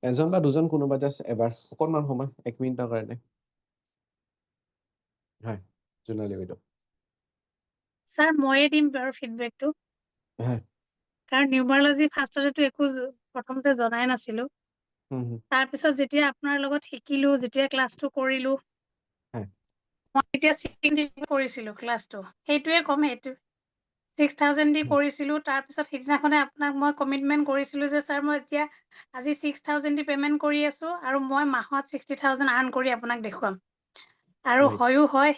এজন বা দুজন কোনোবা জাষ্ট এবাৰ অকণমান সময় 1 মিনিটৰ কাৰণে হয় জোনালী বাইদেউ স্যাৰ ময়ে দিম বাৰু ফিডবেকটো হয় কাৰণ নিউমাৰলজি ফাৰ্ষ্টতেতো একো প্ৰথমতে জনাই নাছিলো তাৰপিছত যেতিয়া আপোনাৰ লগত শিকিলো যেতিয়া ক্লাছটো কৰিলো হয় মই এতিয়া 16 দি কৰিছিলো ক্লাছটো সেইটোৱে কম সেইটো 6000 দি কৰিছিলো তাৰপিছত সিদিনাখনে আপোনাক মই কমিটমেন্ট কৰিছিলো যে স্যাৰ মই এতিয়া আজি 6000 দি পেমেন্ট কৰি আছো আৰু মই মাহত 60000 আৰ্ন কৰি আপোনাক দেখুৱাম আৰু Right. হয়ও হয়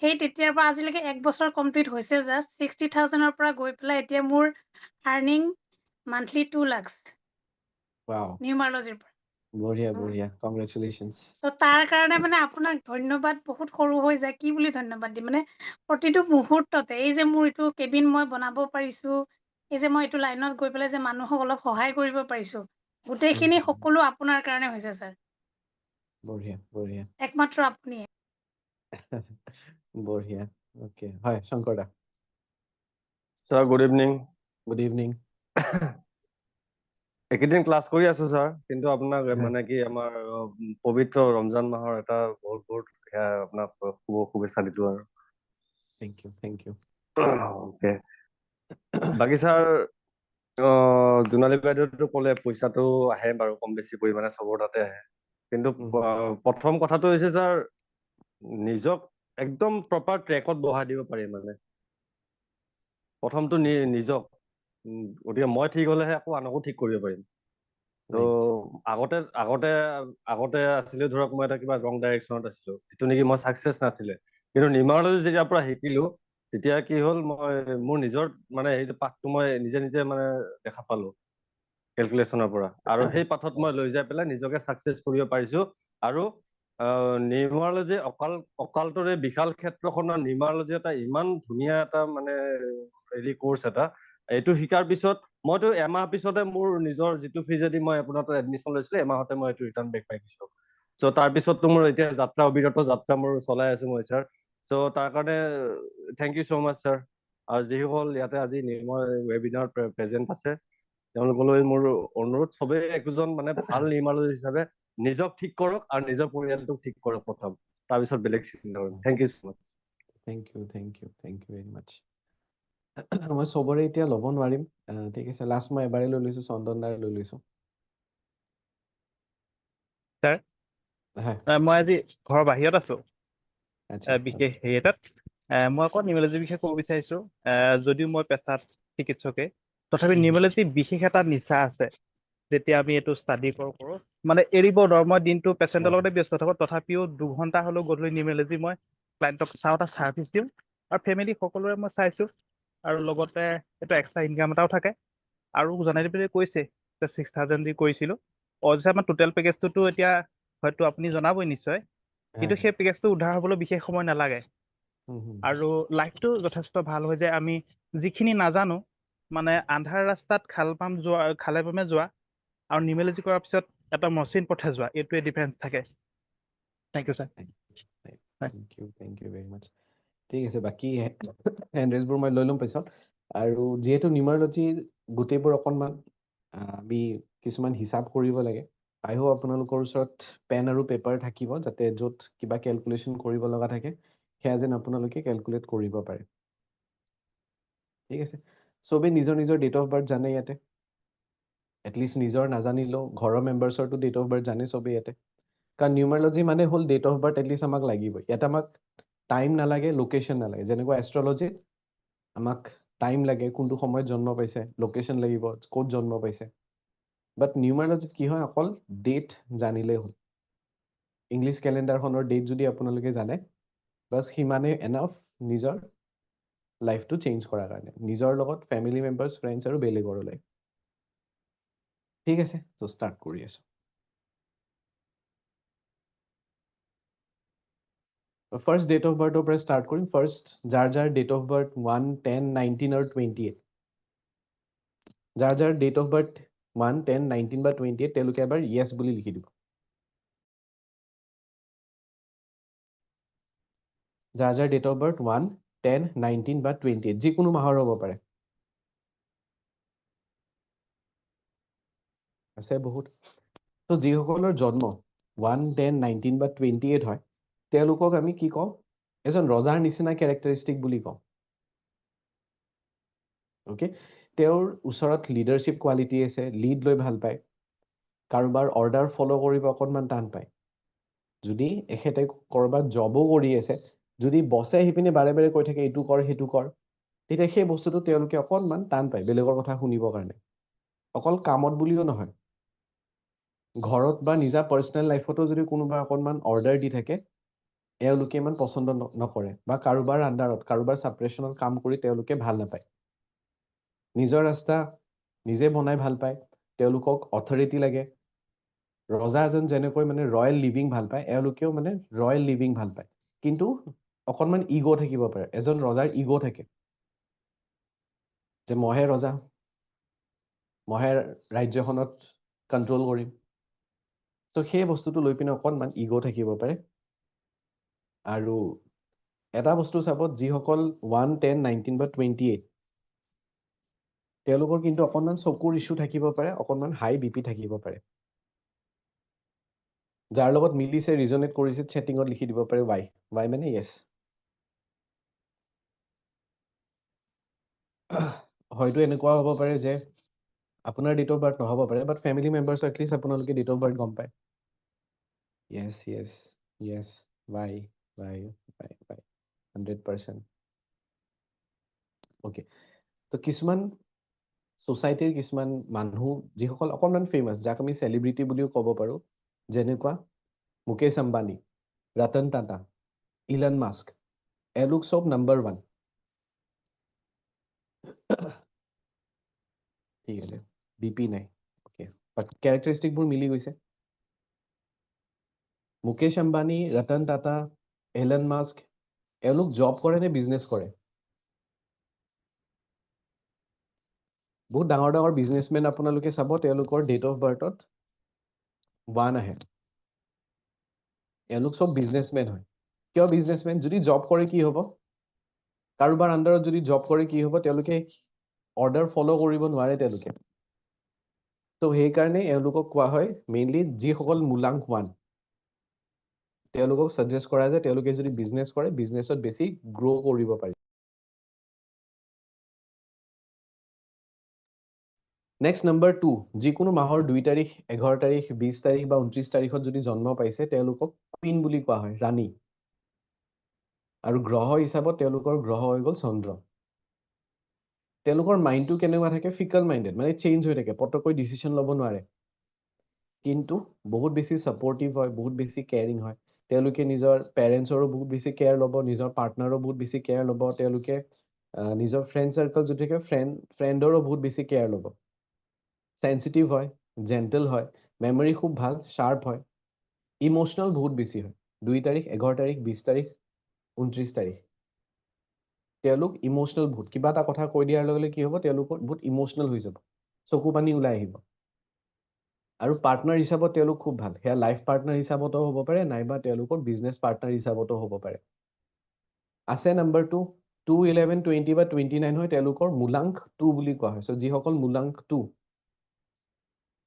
সেই তেতিয়াৰ পৰা আজিলৈকে 1 বছৰ কমপ্লিট হৈছে জাষ্ট 60000 পৰা গৈ পেলাই এতিয়া মোৰ আৰ্নিং মান্থলি 2 লাখ Wow. নিউমাৰলজিৰ পৰা বঢ়িয়া বঢ়িয়া কংগ্ৰেচুলেশ্যনছ তো তাৰ কাৰণে মানে আপোনাক ধন্যবাদ বহুত সৰু হৈ যায় কি বুলি ধন্যবাদ দিম মানে প্ৰতিটো মুহূৰ্ততে এই যে মোৰ এইটো কেবিন মই বনাব পাৰিছো এই যে মই এইটো লাইনত গৈ পেলাই যে মানুহক অলপ সহায় কৰিব পাৰিছো গোটেইখিনি সকলো আপোনাৰ কাৰণে হৈছে স্যাৰ বঢ়িয়া বঢ়িয়া একমাত্ৰ আপুনি বঢ়িয়া ওকে হয় শংকৰ দা sir good evening good evening একেদিন ক্লাছ কৰি আছো স্যাৰ কিন্তু আপোনাক মানে কি আমাৰ পবিত্ৰ ৰমজান মাহৰ এটা বহুত বহুত আপোনাক শুভেচ্ছা দিলো আৰু থেংক ইউ ওকে বাকি স্যাৰ জোনালী বাইদেউতো ক'লে পইচাটো আহে বাৰু কম বেছি পৰিমাণে চবৰ তাতে আহে কিন্তু প্ৰথম কথাটো হৈছে স্যাৰ নিজক একদম প্ৰপাৰ ট্ৰেকত বহাই দিব পাৰি মানে প্ৰথমটো নিজক গতিকে মই ঠিক হলেহে আকৌ আনকো ঠিক কৰিব পাৰিম তো আগতে আছিলে ধৰক মই এটা কিবা ৰং ডাইৰেকশ্যনত আছিলো যিটো নেকি মই ছাকচেছ নাছিলে কিন্তু নিউমাৰলজি যেতিয়াৰ পৰা শিকিলো তেতিয়া কি হ'ল মই মোৰ নিজৰ মানে সেইটো পাঠটো মই নিজে নিজে মানে দেখা পালো কেলকুলেশ্যনৰ পৰা আৰু সেই পাঠত মই লৈ যাই পেলাই নিজকে ছাকচেছ কৰিব পাৰিছো আৰু নিউমাৰলজি অকালটোৰে বিশাল ক্ষেত্ৰখনৰ নিউমাৰলজি এটা ইমান ধুনীয়া এটা মানে হেৰি কোৰ্চ এটা এইটো শিকাৰ পিছত মইতো এমাহ পিছতে মোৰ নিজৰ যিটো ফিজেদি মই আপোনাৰ তাত এডমিশ্যন লৈছিলো এমাহতে মই এইটো ৰিটাৰ্ণ বেক পাই গৈছো চ' তাৰপিছততো মোৰ এতিয়া যাত্ৰা অবিৰত যাত্ৰা মোৰ চলাই আছো মই ছাৰ চ' তাৰ কাৰণে thank you so' much sir আৰু যিসকল ইয়াতে আজি মই ৱেবিনাৰ প্ৰেজেণ্ট আছে তেওঁলোকলৈ মোৰ অনুৰোধ চবেই একোজন মানে ভাল নিউমাৰলজিষ্ট হিচাপে নিজক ঠিক কৰক আৰু নিজৰ পৰিয়ালটোক ঠিক কৰক প্ৰথম তাৰপিছত বেলেগ চিন্তা কৰিম thank you so' much thank you very much মই চবৰে এতিয়া ল'ব নোৱাৰিম ঠিক আছে লাষ্ট মই এবাৰেই লৈ লৈছো চন্দন দাৰে লৈ লৈছো স্যাৰ মই আজি ঘৰৰ বাহিৰত আছো বিশেষ হেৰি এটাত মই আকৌ নিউমাৰলজিৰ বিষয়ে ক'ব বিচাৰিছো যদিও মই পেছাত চিকিৎসকে তথাপি নিউমাৰলজি বিশেষ এটা নিচা আছে যেতিয়া আমি এইটো ষ্টাডি কৰো মানে এৰিব নোৱাৰো মই দিনটো পেচেণ্টৰ লগতে ব্যস্ত থাকো তথাপিও 2 ঘণ্টা হ'লেও গধূলি নিউমাৰলজি মই ক্লাইণ্টক চাওঁ এটা ছাৰ্ভিচ দিওঁ আৰু ফেমিলি সকলোৰে মই চাইছো আৰু লগতে এইটো এক্সট্ৰা ইনকাম এটাও থাকে আৰু জনাই দিবলৈ কৈছে যে 6000 দি কৰিছিলো অৱশ্যে আমাৰ টোটেল পেকেজটোতো এতিয়া হয়তো আপুনি জনাবই নিশ্চয় কিন্তু সেই পেকেজটো উদ্ধাৰ হ'বলৈ বিশেষ সময় নালাগে আৰু লাইফটো যথেষ্ট ভাল হৈ যায় আমি যিখিনি নাজানো মানে আন্ধাৰ ৰাস্তাত খালে পামে যোৱা আৰু নিউমাৰলজি কৰাৰ পিছত এটা মসৃণ পথে যোৱা এইটোৱে ডিফাৰেঞ্চ থাকে thank you sir thank you very much ঠিক আছে বাকী হেণ্ডৰেজবোৰ মই লৈ ল'ম পিছত আৰু যিহেতু নিউমাৰলজি গোটেইবোৰ অকণমান আমি কিছুমান হিচাপ কৰিব লাগে আই হোপ আপোনালোকৰ ওচৰত পেন আৰু পেপাৰ থাকিব যাতে য'ত কিবা কেলকুলেশ্যন কৰিব লগা থাকে সেয়া যেন আপোনালোকে কেলকুলেট কৰিব পাৰে ঠিক আছে চবেই নিজৰ নিজৰ ডেট অফ বাৰ্থ জানে ইয়াতে এটলিষ্ট নিজৰ নাজানিলেও ঘৰৰ মেম্বাৰ্ছৰটো ডেট অফ বাৰ্থ জানে চবেই ইয়াতে কাৰণ নিউমাৰলজি মানে হ'ল ডেট অফ বাৰ্থ এটলিষ্ট আমাক লাগিবই ইয়াত আমাক টাইম নালাগে লোকেশ্যন নালাগে যেনেকুৱা এষ্ট্ৰলজিত আমাক টাইম লাগে কোনটো সময়ত জন্ম পাইছে লোকেশ্যন লাগিব ক'ত জন্ম পাইছে বাট নিউমাৰলজিত কি হয় অকল ডেট জানিলেই হ'ল ইংলিছ কেলেণ্ডাৰখনৰ ডেট যদি আপোনালোকে জানে বাছ সিমানে এনাফ নিজৰ লাইফটো চেঞ্জ কৰাৰ কাৰণে নিজৰ লগত ফেমিলি মেম্বাৰ্ছ ফ্ৰেণ্ডছ আৰু বেলেগৰো লাইফ ঠিক আছে ত' ষ্টাৰ্ট কৰি আছো ফাৰ্ষ্ট ডেট অফ বাৰ্থৰ পৰা ষ্টাৰ্ট কৰিম ফাৰ্ষ্ট যাৰ ডেট অফ বাৰ্থ 1, 10, 19 আৰু 28 যাৰ ডেট অফ বাৰ্থ 1, 10, 19 বা 28 তেওঁলোকে এবাৰ য়েছ বুলি লিখি দিব যাৰ ডেট অফ বাৰ্থ 1, 10, 19 বা 28 যিকোনো মাহৰ হ'ব পাৰে আছে বহুত তো যিসকলৰ জন্ম 1, 10, 19 বা 28 হয় তেওঁলোকক আমি কি কওঁ এজন ৰজাৰ নিচিনা কেৰেক্টাৰিষ্টিক বুলি কওঁ ওকে তেওঁৰ ওচৰত লিডাৰশ্বিপ কোৱালিটি আছে লিড লৈ ভাল পায় কাৰোবাৰ অৰ্ডাৰ ফলো কৰিব অকণমান টান পায় যদি এখেতে কৰবাত জবো কৰি আছে যদি বছে আহি পিনে বাৰে বাৰে কৈ থাকে এইটো কৰ সেইটো কৰ তেতিয়া সেই বস্তুটো তেওঁলোকে অকণমান টান পায় বেলেগৰ কথা শুনিবৰ কাৰণে অকল কামত বুলিও নহয় ঘৰত বা নিজা পাৰ্চনেল লাইফতো যদি কোনোবা অকণমান অৰ্ডাৰ দি থাকে এওঁলোকে ইমান পচন্দ নকৰে বা কাৰোবাৰ আণ্ডাৰত কাৰোবাৰ ছাপ্ৰেশ্যনত কাম কৰি তেওঁলোকে ভাল নাপায় নিজৰ ৰাস্তা নিজে বনাই ভাল পায় তেওঁলোকক অথৰিটি লাগে ৰজা এজন যেনেকৈ মানে ৰয়েল লিভিং ভাল পায় এওঁলোকেও মানে ৰয়েল লিভিং ভাল পায় কিন্তু অকণমান ইগ' থাকিব পাৰে এজন ৰজাৰ ইগ' থাকে যে মইহে ৰজা মইহে ৰাজ্যখনত কণ্ট্ৰল কৰিম তো সেই বস্তুটো লৈ পিনে অকণমান ইগ' থাকিব পাৰে আৰু এটা বস্তু চাব যিসকল 1, 10, 19 বা 28 তেওঁলোকৰ কিন্তু অকণমান চকুৰ ইছ্যু থাকিব পাৰে অকণমান হাই বিপি থাকিব পাৰে যাৰ লগত মিলিছে ৰিজনেট কৰিছে চেটিঙত লিখি দিব পাৰে ৱাই মানে য়েছ হয়তো এনেকুৱা হ'ব পাৰে যে আপোনাৰ ডেট অফ বাৰ্থ নহ'ব পাৰে বাট ফেমিলি মেম্বাৰ্ছ এটলিষ্ট আপোনালোকে ডেট অফ বাৰ্থ গম পায় য়েছ য়েছ য়েছ ৱাই 100% অ'কে তো কিছুমান ছ'চাইটিৰ কিছুমান মানুহ যিসকল অকণমান ফেমাছ যাক আমি চেলিব্ৰিটি বুলিও ক'ব পাৰোঁ যেনেকুৱা মুকেশ আম্বানী ৰতন টাটা ইলন মাস্ক এওঁলোক চব নাম্বাৰ 1 ঠিক আছে বিপি নাই অ'কে বাট কেৰেক্টাৰিষ্টিকবোৰ মিলি গৈছে মুকেশ আম্বানী ৰতন টাটা ইলন মাস্ক এওঁলোক জব কৰে নে বিজনেছ কৰে বহুত ডাঙৰ ডাঙৰ বিজনেছমেন আপোনালোকে চাব তেওঁলোকৰ ডেট অফ বাৰ্থত 1 আহে এওঁলোক চব বিজনেছমেন হয় কিয় বিজনেছমেন যদি জব কৰে কি হ'ব কাৰোবাৰ আণ্ডাৰত যদি জব কৰে কি হ'ব তেওঁলোকে অৰ্ডাৰ ফলো কৰিব নোৱাৰে তেওঁলোকে তো সেইকাৰণে এওঁলোকক কোৱা হয় মেইনলি যিসকল মূলাংক 1 তেওঁলোকক ছাজেষ্ট কৰা যে তেওঁলোকে যদি বিজনেছ কৰে বিজনেছত বেছি গ্ৰ' কৰিব পাৰি নেক্সট নাম্বাৰ 2 যিকোনো মাহৰ 2 তাৰিখ 11 তাৰিখ 20 তাৰিখ বা 29 তাৰিখত যদি জন্ম পাইছে তেওঁলোকক কুইন বুলি কোৱা হয় ৰাণী আৰু গ্ৰহ হিচাপত তেওঁলোকৰ গ্ৰহ হৈ গ'ল চন্দ্ৰ তেওঁলোকৰ মাইণ্ডটো কেনেকুৱা থাকে ফিকল মাইণ্ডেড মানে চেঞ্জ হৈ থাকে পটকৈ ডিচিশ্যন ল'ব নোৱাৰে কিন্তু বহুত বেছি ছাপৰ্টিভ হয় বহুত বেছি কেয়াৰিং হয় তেওঁলোকে নিজৰ পেৰেণ্টছৰো বহুত বেছি কেয়াৰ ল'ব নিজৰ পাৰ্টনাৰো বহুত বেছি কেয়াৰ ল'ব তেওঁলোকে নিজৰ ফ্ৰেণ্ড চাৰ্কল যদি থাকে ফ্ৰেণ্ডৰো বহুত বেছি কেয়াৰ ল'ব সেন্সিটিভ হয় জেণ্টেল হয় মেমৰি খুব ভাল শাৰ্প হয় ইমোচনেল বহুত বেছি হয় 2 তাৰিখ 11 তাৰিখ 20 তাৰিখ 29 তাৰিখ তেওঁলোক ইমোচনেল বহুত কিবা এটা কথা কৈ দিয়াৰ লগে লগে কি হ'ব তেওঁলোকৰ বহুত ইমোচনেল হৈ যাব চকু পানী ওলাই আহিব আৰু পাৰ্টনাৰ হিচাপত তেওঁলোক খুব ভাল সেয়া লাইফ পাৰ্টনাৰ হিচাপতো হ'ব পাৰে নাইবা তেওঁলোকৰ বিজনেছ পাৰ্টনাৰ হিচাপতো হ'ব পাৰে আছে নাম্বাৰ 2 2, 11, 20 বা 29 হয় তেওঁলোকৰ মূলাংক 2 বুলি কোৱা হয় যিসকল মূলাংক 2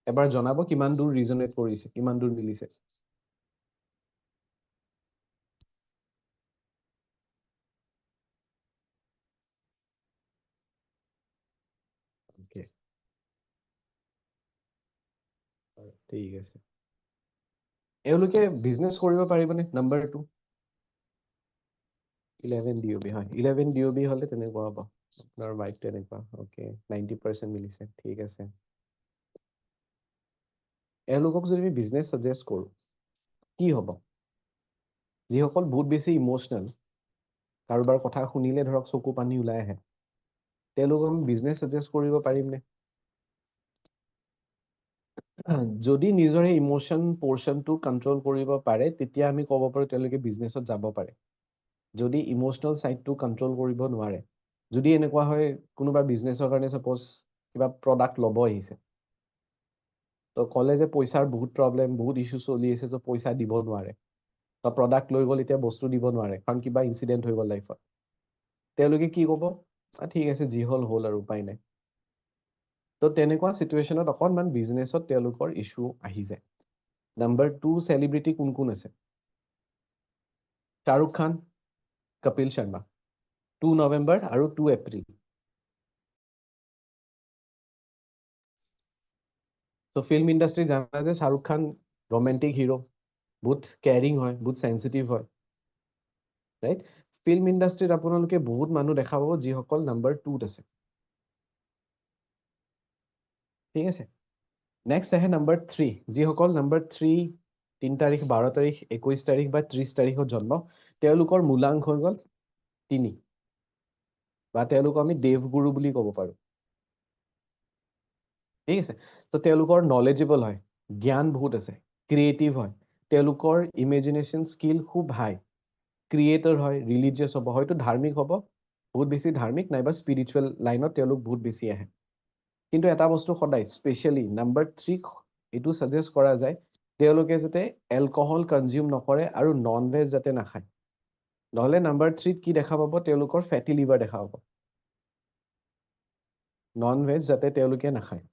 এবাৰ জনাব কিমান দূৰ ৰিজনেট কৰিছে কিমান দূৰ মিলিছে ঠিক আছে এওঁলোকে বিজনেছ কৰিব পাৰিবনে নাম্বাৰ 2 11 DOB হয় 11 DOB হ'লে তেনেকুৱা হ'ব আপোনাৰ ৱাইফ তেনেকুৱা অ'কে 90% মিলিছে ঠিক আছে এওঁলোকক যদি আমি বিজনেছ ছাজেষ্ট কৰোঁ কি হ'ব যিসকল বহুত বেছি ইমোচনেল কাৰোবাৰ কথা শুনিলে ধৰক চকু পানী ওলাই আহে তেওঁলোকক আমি বিজনেছ ছাজেষ্ট কৰিব পাৰিমনে যদি নিজৰ এই ইমোচন পৰ্চনটো কণ্ট্ৰল কৰিব পাৰে তেতিয়া আমি ক'ব পাৰোঁ তেওঁলোকে বিজনেছত যাব পাৰে যদি ইমোচনেল ছাইডটো কণ্ট্ৰল কৰিব নোৱাৰে যদি এনেকুৱা হয় কোনোবা বিজনেছৰ কাৰণে ছাপ'জ কিবা প্ৰডাক্ট ল'ব আহিছে তো ক'লে যে পইচাৰ বহুত প্ৰব্লেম বহুত ইছ্যু চলি আছে তো পইচা দিব নোৱাৰে বা প্ৰডাক্ট লৈ গ'ল এতিয়া বস্তু দিব নোৱাৰে কাৰণ কিবা ইনচিডেণ্ট হৈ গ'ল লাইফত তেওঁলোকে কি ক'ব ঠিক আছে যি হ'ল হ'ল আৰু উপায় নাই তো তেনেকুৱা চিটুৱেশ্যনত অকণমান বিজনেছত তেওঁলোকৰ ইছ্যু আহি যায় নাম্বাৰ 2 চেলিব্ৰিটি কোন কোন আছে? শ্বাহৰুখ খান, কপিল শৰ্মা। 2 নৱেম্বৰ আৰু 2 এপ্ৰিল। তো ফিল্ম ইণ্ডাষ্ট্ৰি জানা যে শ্বাহৰুখ খান ৰোমান্টিক হিৰো, বহুত কেয়াৰিং হয়, বহুত সেনচিটিভ হয়, ৰাইট? ফিল্ম ইণ্ডাষ্ট্ৰিত আপোনালোকে বহুত মানুহ দেখা পাব যিসকল নাম্বাৰ 2ত আছে। ঠিক আছে, নেক্সট আহে নাম্বাৰ 3, যিসকল নাম্বাৰ 3 3 তাৰিখ, 12 তাৰিখ, 21 তাৰিখ বা 30 তাৰিখত জন্ম, তেওঁলোকৰ মূলাংক হৈ গ'ল 3, বা তেওঁলোকক আমি দেৱগুৰু বুলি ক'ব পাৰোঁ। ঠিক আছে, তো তেওঁলোকৰ নলেজেবল হয়, জ্ঞান বহুত আছে, ক্ৰিয়েটিভ হয়, তেওঁলোকৰ ইমেজিনেশ্যন স্কিল খুব হাই, ক্ৰিয়েটৰ হয়, ৰিলিজিয়াছ হ'ব, হয়তো ধাৰ্মিক হ'ব, বহুত বেছি ধাৰ্মিক, নাইবা স্পিৰিচুৱেল লাইনত তেওঁলোক বহুত বেছি আহে। কিন্তু এটা বস্তু সদায় স্পেচিয়েলি নাম্বাৰ 3 এইটো ছাজেষ্ট কৰা যায়, তেওঁলোকে যাতে এলকহল কনজিউম নকৰে আৰু নন ভেজ যাতে নাখায়। নহ'লে নাম্বাৰ 3ত কি দেখা পাব, তেওঁলোকৰ ফেটি লিভাৰ দেখা পাব। নন ভেজ যাতে তেওঁলোকে নাখায়,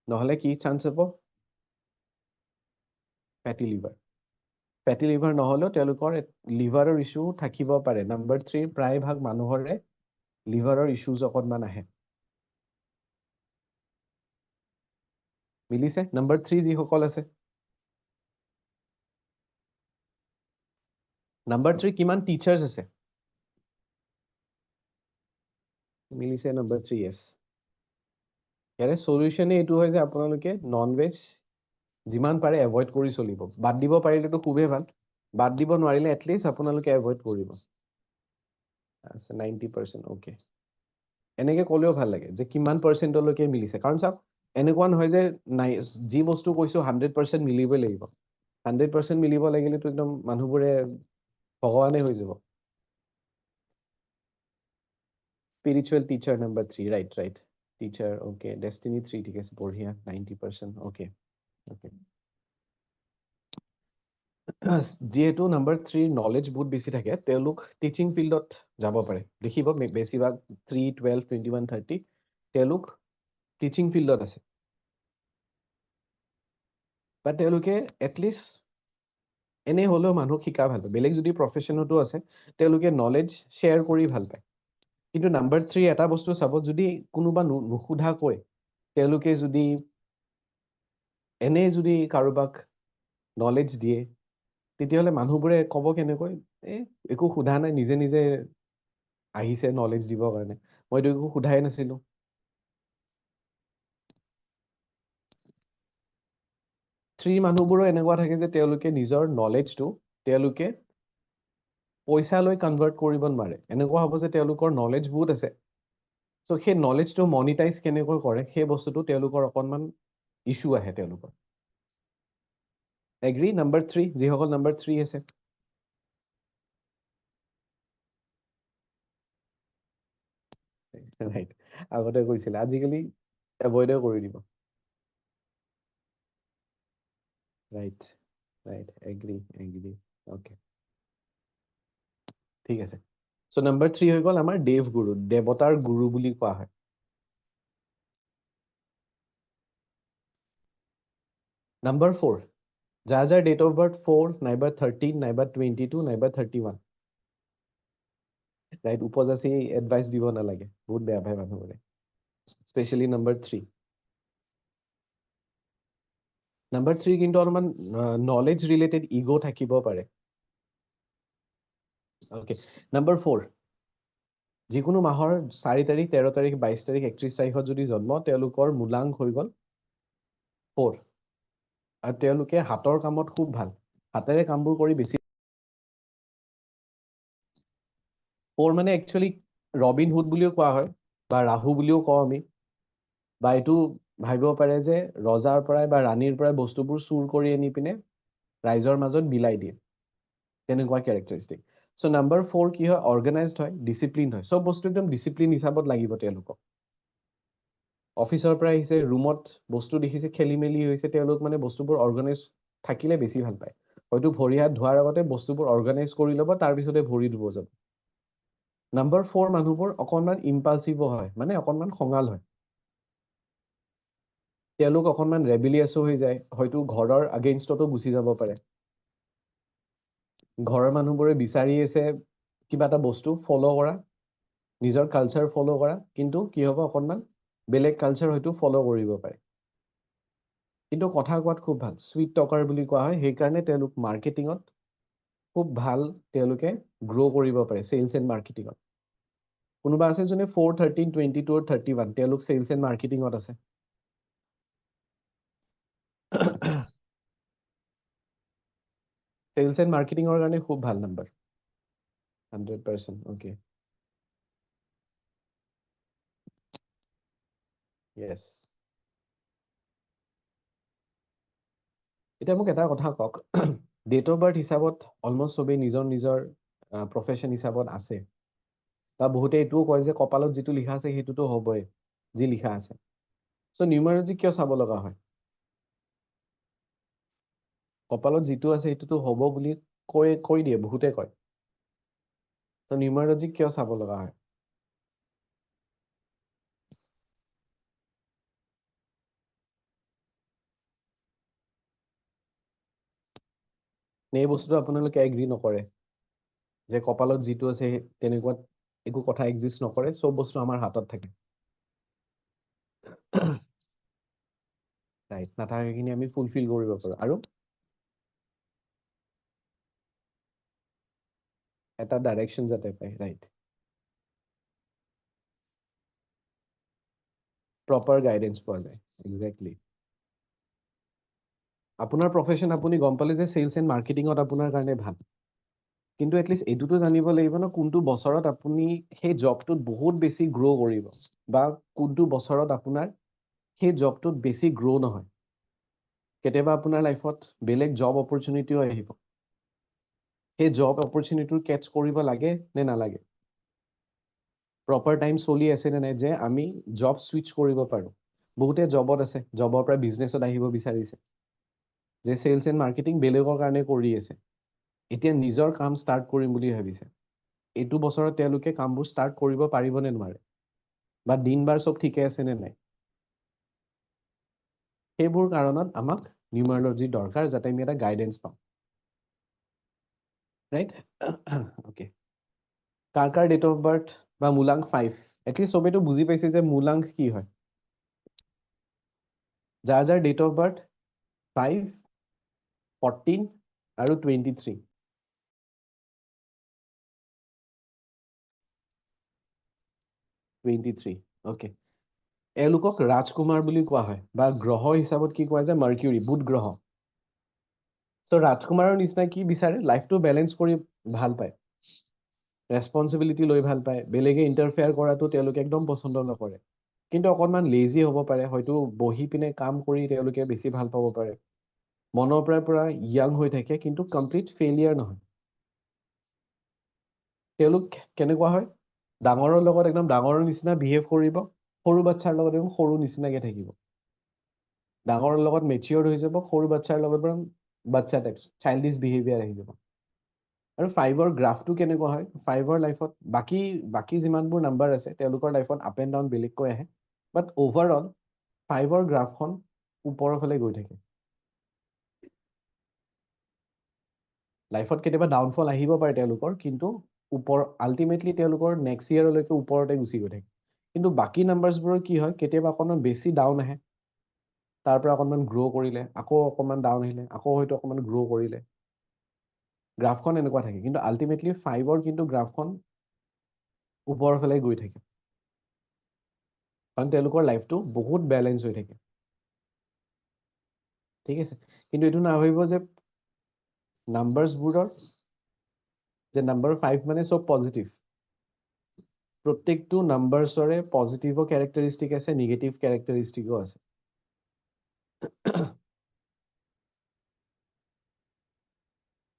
নহ'লে কি চান্স হ'ব? ফেটি লিভাৰ। ফেটি লিভাৰ নহ'লেও তেওঁলোকৰ লিভাৰৰ ইছ্যু থাকিব পাৰে। নাম্বাৰ 3 প্ৰায়ভাগ মানুহৰে লিভাৰৰ ইছ্যুজ অকণমান আহে। মিলিছে? নাম্বাৰ 3 যিসকল আছে, নাম্বাৰ 3 কিমান টিচাৰ্ছ আছে? মিলিছে নাম্বাৰ 3, য়েছ। ইয়াৰে সলিউশ্যনে এইটো হয় যে আপোনালোকে নন ভেজ যিমান পাৰে এভইড কৰি চলিব। বাদ দিব পাৰিলেতো খুবেই ভাল, বাদ দিব নোৱাৰিলে এটলিষ্ট আপোনালোকে এভইড কৰিব। আচ্ছা, 90%, অ'কে। এনেকে ক'লেও ভাল লাগে যে কিমান পাৰ্চেণ্টলৈকে মিলিছে, কাৰণ চাওক এনেকুৱা নহয় যে যি বস্তু কৈছো 100% মিলিবই লাগিব। 100% মিলিব লাগিলেতো একদম মানুহবোৰে ভগৱানে হৈ যাব। Spiritual teacher number 3, right. Teacher, okay. Destiny 3, ঠিক আছে, বঢ়িয়া, 90%, অ'কে। যিহেতু নাম্বাৰ 3 নলেজ বহুত বেছি থাকে, তেওঁলোক টিচিং ফিল্ডত যাব পাৰে। দেখিব বেছিভাগ 3, 12, 21, 30 তেওঁলোক টিচিং ফিল্ডত আছে, বা তেওঁলোকে এটলিষ্ট এনে হ'লেও মানুহক শিকা ভাল পায়। বেলেগ যদি প্ৰফেশ্যনতো আছে, তেওঁলোকে নলেজ শ্বেয়াৰ কৰি ভাল পায়। কিন্তু নাম্বাৰ 3 এটা বস্তু চাব, যদি কোনোবা নুসুধাকৈ তেওঁলোকে যদি যদি কাৰোবাক নলেজ দিয়ে, তেতিয়াহ'লে মানুহবোৰে ক'ব কেনেকৈ, একো সোধা নাই, নিজে নিজে আহিছে নলেজ দিবৰ কাৰণে, মইতো একো সোধাই নাছিলো। মানুহবোৰো এনেকুৱা থাকে যে তেওঁলোকে নিজৰ নলেজটো তেওঁলোকে পইচা লৈ কনভাৰ্ট কৰিব নোৱাৰে। এনেকুৱা হ'ব যে তেওঁলোকৰ নলেজ বহুত আছে, চ' সেই নলেজটো মনিটাইজ কেনেকৈ কৰে, সেই বস্তুটো তেওঁলোকৰ অকণমান ইছ্যু আহে তেওঁলোকৰ। এগ্ৰী? নাম্বাৰ 3, যিসকল নাম্বাৰ 3 আছে, ৰাইট, আগতে কৈছিলে, আজিকালি এভইডে কৰি দিব। ৰাইট, এগ্ৰী, অ'কে, ঠিক আছে। চ' নাম্বাৰ 3 হৈ গ'ল আমাৰ দেৱগুৰু, দেৱতাৰ গুৰু বুলি কোৱা হয়। নাম্বাৰ 4, যাৰ ডেট অফ বাৰ্থ 4 নাইবা 13 নাইবা 22 নাইবা 31, ৰাইট, উপজাচি এডভাইচ দিব নালাগে, বহুত বেয়া পায় মানুহবোৰে, স্পেচিয়েলি নাম্বাৰ 3। নাম্বাৰ 3 কিন্তু অলপমান নলেজ ৰিলেটেড ইগ' থাকিব পাৰে। অ'কে, নাম্বাৰ 4, যিকোনো মাহৰ 4 তাৰিখ, 13 তাৰিখ, 22 তাৰিখ, 31 তাৰিখত যদি জন্ম, তেওঁলোকৰ মূলাংক হৈ গ'ল 4, আৰু তেওঁলোকে হাতৰ কামত খুব ভাল, হাতেৰে কামবোৰ কৰি বেছি। 4 মানে একচুৱেলি ৰবিন হুড বুলিও কোৱা হয়, বা ৰাহু বুলিও কওঁ আমি, বা এইটো ভাবিব পাৰে যে ৰজাৰ পৰাই বা ৰাণীৰ পৰাই বস্তুবোৰ চুৰ কৰি আনি পিনে ৰাইজৰ মাজত বিলাই দিয়ে, তেনেকুৱা কেৰেক্টাৰিষ্টিক। চ' নাম্বাৰ 4 কি হয়, অৰ্গেনাইজড হয়, ডিচিপ্লিন হয়, চব বস্তু একদম ডিচিপ্লিন হিচাপত লাগিব তেওঁলোকক। অফিচৰ পৰা আহিছে, ৰুমত বস্তু দেখিছে খেলি মেলি হৈছে, তেওঁলোক মানে বস্তুবোৰ অৰ্গেনাইজ থাকিলে বেছি ভাল পায়। হয়তো ভৰি হাত ধোৱাৰ আগতে বস্তুবোৰ অৰ্গেনাইজ কৰি ল'ব, তাৰপিছতে ভৰি ধুব যাব। নাম্বাৰ 4 মানুহবোৰ অকণমান ইম্পালচিভ হয়, মানে অকণমান খঙাল হয়। তেওঁলোক অকণমান ৰেবিলিয়াছো হৈ যায়, হয়তো ঘৰৰ আগেইনষ্টতো গুচি যাব পাৰে। ঘৰৰ মানুহবোৰে বিচাৰি আছে কিবা এটা বস্তু ফ'ল' কৰা, নিজৰ কালচাৰ ফ'ল' কৰা, কিন্তু কি হ'ব অকণমান বেলেগ কালচাৰ হয়তো ফ'ল' কৰিব পাৰে। কিন্তু কথা কোৱাত খুব ভাল, চুইট টকাৰ বুলি কোৱা হয়, সেইকাৰণে তেওঁলোক মাৰ্কেটিঙত খুব ভাল, তেওঁলোকে গ্ৰ' কৰিব পাৰে চেলছ এণ্ড মাৰ্কেটিঙত। কোনোবা আছে যোনে 4, 13, 22 আৰু 31 তেওঁলোক চেলছ এণ্ড মাৰ্কেটিঙত আছে। চেলছ এণ্ড মাৰ্কেটিঙৰ কাৰণে খুব ভাল নাম্বাৰ, 100%, অ'কে। য়েছ। এতিয়া মোক এটা কথা কওক, ডেট অফ বাৰ্থ হিচাপত অলমষ্ট চবেই নিজৰ নিজৰ প্ৰফেশ্যন হিচাপত আছে, বা বহুতে এইটোও কয় যে কপালত যিটো লিখা আছে সেইটোতো হ'বই, যি লিখা আছে। চ' নিউমাৰলজি কিয় চাব লগা হয়? কপালত যিটো আছে সেইটোতো হ'ব বুলি কৈ দিয়ে, বহুতে কয়। ত' নিউমাৰলজি কিয় চাব লগা হয়? এই বস্তুটো আপোনালোকে এগ্ৰী নকৰে যে কপালত যিটো আছে তেনেকুৱা একো কথা এক্সিষ্ট নকৰে, চব বস্তু আমাৰ হাতত থাকে। ৰাইট, নাথাকাখিনি আমি ফুলফিল কৰিব পাৰোঁ। আৰু এটা ডাইৰেকশ্যন যাতে পায়, ৰাইট। প্ৰপাৰ গাইডেন্স পোৱা যায়, একজেক্টলি। আপোনাৰ প্ৰফেশ্যন আপুনি গম পালে যে চেলছ এণ্ড মাৰ্কেটিঙত আপোনাৰ কাৰণে ভাল, কিন্তু এটলিষ্ট এইটোতো জানিব লাগিব ন কোনটো বছৰত আপুনি সেই জবটোত বহুত বেছি গ্ৰ' কৰিব, বা কোনটো বছৰত আপোনাৰ সেই জবটোত বেছি গ্ৰ' নহয়। কেতিয়াবা আপোনাৰ লাইফত বেলেগ জব অপৰচুনিটিও আহিব, সেই জব অপৰচুনিটিটো কেটচ কৰিব লাগে নে নালাগে, প্ৰপাৰ টাইম চলি আছে নে নাই যে আমি জব চুইচ কৰিব পাৰোঁ। বহুতে জবত আছে, জবৰ পৰা বিজনেছত আহিব বিচাৰিছে, যে চেলছ এণ্ড মাৰ্কেটিং বেলেগৰ কাৰণে কৰি আছে, এতিয়া নিজৰ কাম ষ্টাৰ্ট কৰিম বুলি ভাবিছে। এইটো বছৰত তেওঁলোকে কামবোৰ ষ্টাৰ্ট কৰিব পাৰিব নে নোৱাৰে, বা দিন বাৰ চব ঠিকে আছে নে নাই। সেইবোৰ কাৰণত আমাক নিউমাৰলজি দৰকাৰ, যাতে আমি এটা গাইডেন্স পাওঁ, ৰাইট। অ'কে, কাৰ ডেট অফ বাৰ্থ বা মূলাংক 5, এটলিষ্ট চবেইতো বুজি পাইছে যে মূলাংক কি হয়। যাৰ ডেট অফ বাৰ্থ 5, 14 আৰু 23, অ'কে, এওঁলোকক ৰাজকুমাৰ বুলি কোৱা হয়, বা গ্ৰহ হিচাপত কি কোৱা যায়, মাৰ্কিউৰী, বুধ গ্ৰহ। চ' ৰাজকুমাৰৰ নিচিনা কি বিচাৰে, লাইফটো বেলেঞ্চ কৰি ভাল পায়, ৰেচপনচিবিলিটি লৈ ভাল পায়, বেলেগে ইণ্টাৰফেয়াৰ কৰাটো তেওঁলোকে একদম পচন্দ নকৰে, কিন্তু অকণমান লেজি হ'ব পাৰে, হয়তো বহি পিনে কাম কৰি তেওঁলোকে বেছি ভাল পাব পাৰে, মনৰ পৰা য়াং হৈ থাকে, কিন্তু কমপ্লিট ফেইলিয়াৰ নহয়। তেওঁলোক কেনেকুৱা হয়, ডাঙৰৰ লগত একদম ডাঙৰৰ নিচিনা বিহেভ কৰিব, সৰু বাচ্ছাৰ লগত একদম সৰু নিচিনাকে থাকিব, ডাঙৰৰ লগত মেচিয়ৰ্ড হৈ যাব, সৰু বাচ্ছাৰ লগত পৰা বাচ্ছা টাইপ চাইল্ডিছ বিহেভিয়াৰ আহি যাব। আৰু 5ৰ গ্ৰাফটো কেনেকুৱা হয়, 5ৰ লাইফত বাকী যিমানবোৰ নাম্বাৰ আছে তেওঁলোকৰ লাইফত আপ এণ্ড ডাউন বেলেগকৈ আহে, বাট অভাৰঅল 5ৰ গ্ৰাফখন ওপৰৰ ফালে গৈ থাকে। লাইফত কেতিয়াবা ডাউনফল আহিব পাৰে তেওঁলোকৰ, কিন্তু আল্টিমেটলি তেওঁলোকৰ নেক্সট ইয়েৰলৈকে ওপৰতে গুচি গৈ থাকে। কিন্তু বাকী নাম্বাৰছবোৰৰ কি হয়, কেতিয়াবা অকণমান বেছি ডাউন আহে, তাৰ পৰা অকণমান গ্ৰ' কৰিলে, আকৌ অকণমান ডাউন আহিলে, আকৌ হয়তো অকণমান গ্ৰ' কৰিলে, গ্ৰাফখন এনেকুৱা থাকে। কিন্তু আল্টিমেটলি 5ৰ কিন্তু গ্ৰাফখন ওপৰৰ ফালে গৈ থাকে, কাৰণ তেওঁলোকৰ লাইফটো বহুত বেলেঞ্চ হৈ থাকে, ঠিক আছে। কিন্তু এইটো নাভাবিব যে নাম্বাৰছবোৰৰ যে নাম্বাৰ 5 মানে চব পজিটিভ, প্ৰত্যেকটো নাম্বাৰছৰে পজিটিভো কেৰেক্টাৰিষ্টিক আছে, নিগেটিভ কেৰেক্টাৰিষ্টিকো আছে।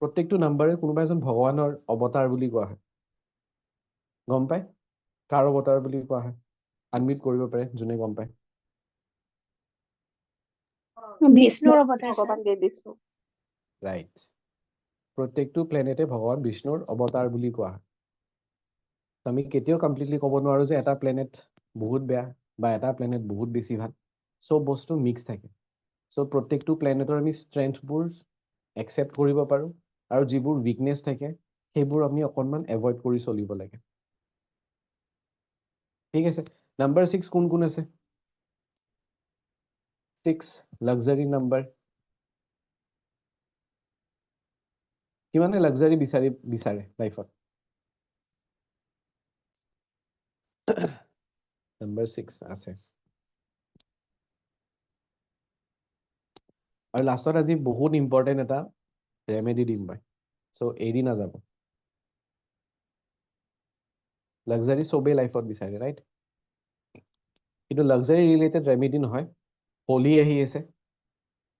প্ৰত্যেকটো নাম্বাৰে কোনোবা এজন ভগৱানৰ অৱতাৰ বুলি কোৱা হয়। গম পায় কাৰ অৱতাৰ বুলি কোৱা হয়? আনমিউট কৰিব পাৰে যোনে গম পায়। বিষ্ণুৰ অৱতাৰ স্যাৰ। ভগৱান দেৱ বিষ্ণু। ৰাইট, প্ৰত্যেকটো প্লেনেটে ভগৱান বিষ্ণুৰ অৱতাৰ বুলি কোৱা হয়। আমি কেতিয়াও কমপ্লিটলি ক'ব নোৱাৰো যে এটা প্লেনেট বহুত বেয়া বা এটা প্লেনেট বহুত বেছি ভাল। চব বস্তু মিক্স থাকে সো প্ৰত্যেকটো প্লেনেটৰ আমি ষ্ট্ৰেংথবোৰ একচেপ্ট কৰিব পাৰোঁ আৰু যিবোৰ উইকনেছ থাকে সেইবোৰ আমি অকণমান এভইড কৰি চলিব লাগে ঠিক আছে নাম্বাৰ 6 কোন কোন আছে 6 লাক্সাৰি নাম্বাৰ কিমানে লাক্সাৰি বিচাৰে লাইফত নাম্বাৰ 6 আছে আৰু লাষ্টত আজি বহুত ইম্পৰ্টেণ্ট এটা ৰেমেডি দিম মই সো এৰি নাযাব লাক্সাৰি চবেই লাইফত বিচাৰে ৰাইট কিন্তু লাক্সাৰি ৰিলেটেড ৰেমেডি নহয় হোলি আহি আছে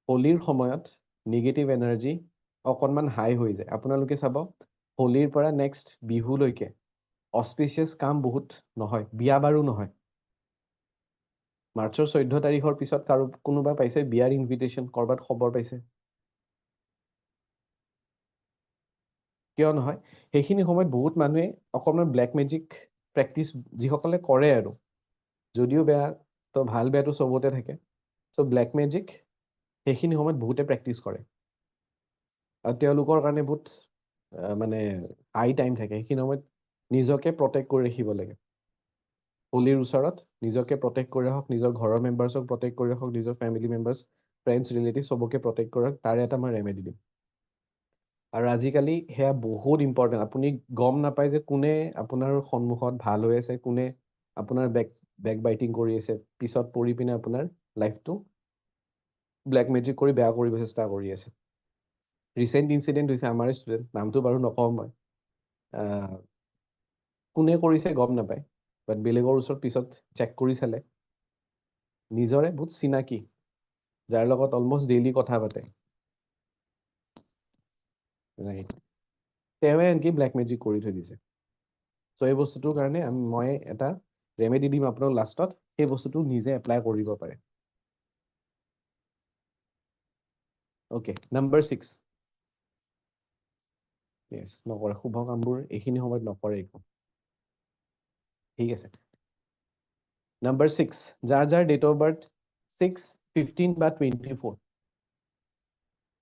হোলিৰ সময়ত নিগেটিভ এনাৰ্জি অকণমান হাই হৈ যায় আপোনালোকে চাব হোলিৰ পৰা নেক্সট বিহুলৈকে অস্পিচিয়াছ কাম বহুত নহয় বিয়া বাৰু নহয় মাৰ্চৰ 14 তাৰিখৰ পিছত কাৰো কোনোবা পাইছে বিয়াৰ ইনভিটেশ্যন কৰবাত খবৰ পাইছে কিয় নহয় সেইখিনি সময়ত বহুত মানুহে অকণমান ব্লেক মেজিক প্ৰেক্টিচ যিসকলে কৰে আৰু যদিও বেয়া তো ভাল বেয়াটো চবতে থাকে সো ব্লেক মেজিক সেইখিনি সময়ত বহুতে প্ৰেক্টিচ কৰে আৰু তেওঁলোকৰ কাৰণে বহুত মানে হাই টাইম থাকে সেইখিনি সময়ত নিজকে প্ৰটেক্ট কৰি ৰাখিব লাগে হোলিৰ ওচৰত নিজকে প্ৰটেক্ট কৰি ৰাখক নিজৰ ঘৰৰ মেম্বাৰ্ছক প্ৰটেক্ট কৰি ৰাখক নিজৰ ফেমিলি মেম্বাৰ্ছ ফ্ৰেণ্ডছ ৰিলেটিভ চবকে প্ৰটেক্ট কৰক তাৰে এটা মই ৰেমেডি দিম আৰু আজিকালি সেয়া বহুত ইম্পৰ্টেণ্ট আপুনি গম নাপায় যে কোনে আপোনাৰ সন্মুখত ভাল হৈ আছে কোনে আপোনাৰ বেক বাইটিং কৰি আছে পিছত পৰি পিনে আপোনাৰ লাইফটো ব্লেক মেজিক কৰি বেয়া কৰিব চেষ্টা কৰি আছে ৰিচেণ্ট ইনচিডেণ্ট হৈছে আমাৰ ষ্টুডেণ্ট নামটো বাৰু নকওঁ মই কোনে কৰিছে গম নাপায় বাট বেলেগৰ ওচৰত পিছত চেক কৰি চালে নিজৰে বহুত চিনাকি যাৰ লগত অলমষ্ট ডেইলি কথা পাতে ৰাইট তেওঁৱে আনকি ব্লেক মেজিক কৰি থৈ দিছে চ' এই বস্তুটোৰ কাৰণে মই এটা ৰেমেডি দিম আপোনাক লাষ্টত সেই বস্তুটো নিজে এপ্লাই কৰিব পাৰে অ'কে নাম্বাৰ 6 য়েছ নকৰে শুভ কামবোৰ এইখিনি সময়ত নকৰে একো ঠিক আছে নাম্বাৰ 6 যাৰ যাৰ ডেট অফ বাৰ্থ 6, 15 বা 24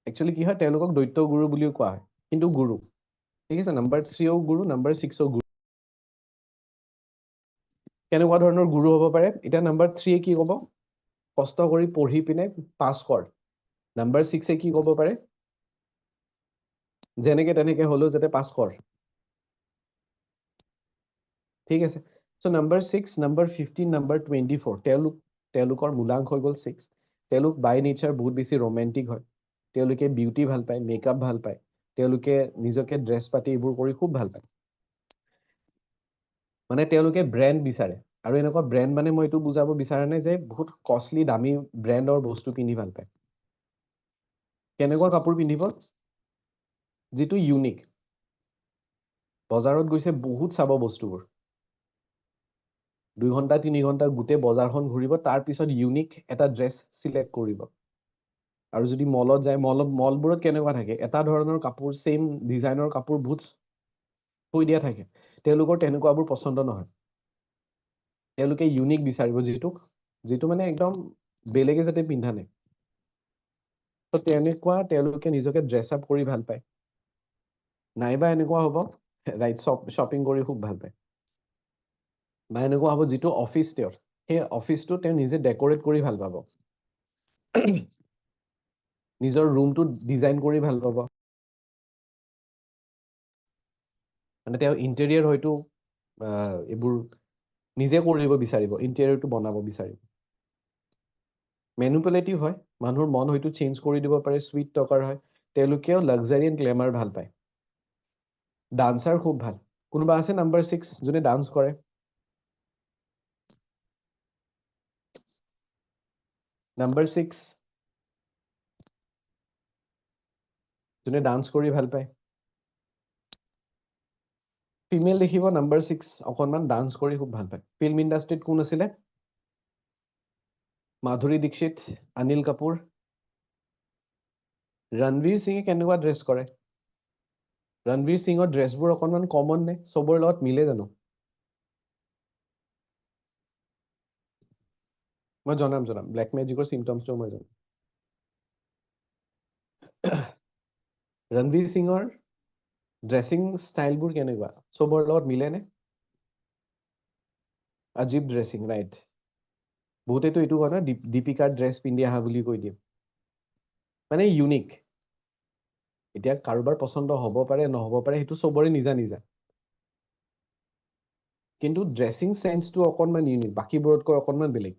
একচুৱেলি কি হয় তেওঁলোকক দৈত্য গুৰু বুলিও কোৱা হয় কিন্তু গুৰু ঠিক আছে নাম্বাৰ 3ও গুৰু নাম্বাৰ 6ও গুৰু কেনেকুৱা ধৰণৰ গুৰু হ'ব পাৰে এতিয়া নাম্বাৰ 3 কি ক'ব কষ্ট কৰি পঢ়ি পিনে পাছ কৰ নাম্বাৰ 6 কি ক'ব পাৰে যেনেকে তেনেকে হলেও যাতে পাছ কৰ ঠিক আছে সো নাম্বাৰ 6 নাম্বাৰ 15 নাম্বাৰ 24 তেওঁলোকৰ মূলাংক হৈ গ'ল 6 তেওঁলোক বাই নেচাৰ বহুত বেছি ৰোমেণ্টিক হয় তেওঁলোকে বিউটি ভাল পায় মেকআপ ভাল পায় তেওঁলোকে নিজকে ড্ৰেছ পাতি এইবোৰ কৰি খুব ভাল পায় মানে তেওঁলোকে ব্ৰেণ্ড বিচাৰে আৰু এনেকুৱা ব্ৰেণ্ড মানে মই এইটো বুজাব বিচাৰা নাই যে বহুত কষ্টলি দামী ব্ৰেণ্ডৰ বস্তু পিন্ধি ভাল পায় কেনেকুৱা কাপোৰ পিন্ধিব যিটো ইউনিক বজাৰত গৈছে বহুত চাব বস্তুবোৰ 2 ঘণ্টা 3 ঘণ্টা গোটেই বজাৰখন ঘূৰিব তাৰ পিছত ইউনিক এটা ড্ৰেছ সিলেক্ট কৰিব আৰু যদি মলত যায় মলবোৰত কেনেকুৱা থাকে এটা ধৰণৰ কাপোৰ সেম ডিজাইনৰ কাপোৰ বহুত থৈ দিয়া থাকে তেওঁলোকৰ তেনেকুৱাবোৰ পছন্দ নহয় তেওঁলোকে ইউনিক বিচাৰিব যিটো মানে একদম বেলেগে যাতে পিন্ধা নাই তো তেনেকুৱা তেওঁলোকে নিজকে ড্ৰেছ আপ কৰি ভাল পায় নাইবা এনেকুৱা হ'ব ৰাইট শ্বপিং কৰি খুব ভাল পায় বা এনেকুৱা হ'ব যিটো অফিচ তেওঁৰ সেই অফিচটো তেওঁ নিজে ডেকৰেট কৰি ভাল পাব নিজৰ ৰুমটো ডিজাইন কৰি ভাল পাব মানে তেওঁ ইণ্টেৰিয়ৰ হয়তো এইবোৰ নিজে কৰিব বিচাৰিব ইণ্টেৰিয়ৰটো বনাব বিচাৰিব মেনুপুলেটিভ হয় মানুহৰ মন হয়তো চেঞ্জ কৰি দিব পাৰে সুইট টকাৰ হয় তেওঁলোকেও লাক্সাৰি এণ্ড গ্লেমাৰ ভাল পায় ডান্সাৰ খুব ভাল কোনোবা আছে নাম্বাৰ 6 যোনে ডান্স কৰে নাম্বাৰ 6 যোনে ডান্স কৰি ভাল পায় ফিমেল দেখিব নাম্বাৰ 6 অকণমান ডান্স কৰি খুব ভাল পায় ফিল্ম ইণ্ডাষ্ট্ৰীত কোন আছিলে মাধুৰী দীক্ষিত অনিল কাপুৰ ৰণবীৰ সিঙে কেনেকুৱা ড্ৰেছ কৰে ৰণবীৰ সিঙৰ ড্ৰেছবোৰ অকণমান কমন নে চবৰে লগত মিলে জানো মই জনাম ব্লেক মেজিকৰ চিমটমছটো মই জনাম। ৰণবীৰ সিঙৰ ড্ৰেছিং ষ্টাইলবোৰ কেনেকুৱা, চবৰ লগত মিলেনে? আজীব ড্ৰেছিং, ৰাইট। বহুতেতো এইটো কয় ন দীপিকাৰ ড্ৰেছ পিন্ধি আহা বুলি কৈ দিয়ে, মানে ইউনিক। এতিয়া কাৰোবাৰ পচন্দ হ'ব পাৰে নহ'ব পাৰে, সেইটো চবৰে নিজা নিজা, কিন্তু ড্ৰেছিং চেন্সটো অকণমান ইউনিক, বাকীবোৰতকৈ অকণমান বেলেগ।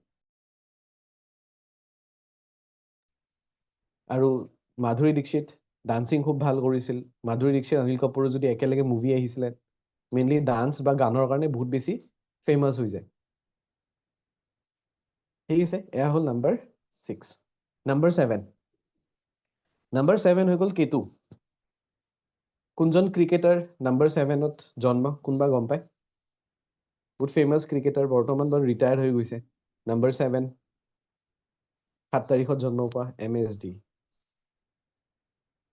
আৰু মাধুৰী দীক্ষিত ডান্সিং খুব ভাল কৰিছিল। মাধুৰী দীক্ষিত অনিল কাপুৰৰ যদি একেলগে মুভি আহিছিলে, মেইনলি ডান্স বা গানৰ কাৰণে বহুত বেছি ফেমাছ হৈ যায়। ঠিক আছে, এয়া হ'ল নাম্বাৰ 6। নাম্বাৰ 7 হৈ গ'ল কেতু। কোনজন ক্ৰিকেটাৰ নাম্বাৰ 7ত জন্ম, কোনোবা গম পায়? বহুত ফেমাছ ক্ৰিকেটাৰ, বৰ্তমান বাৰু ৰিটায়াৰ হৈ গৈছে। নাম্বাৰ 7 7 তাৰিখত জন্ম পোৱা MSD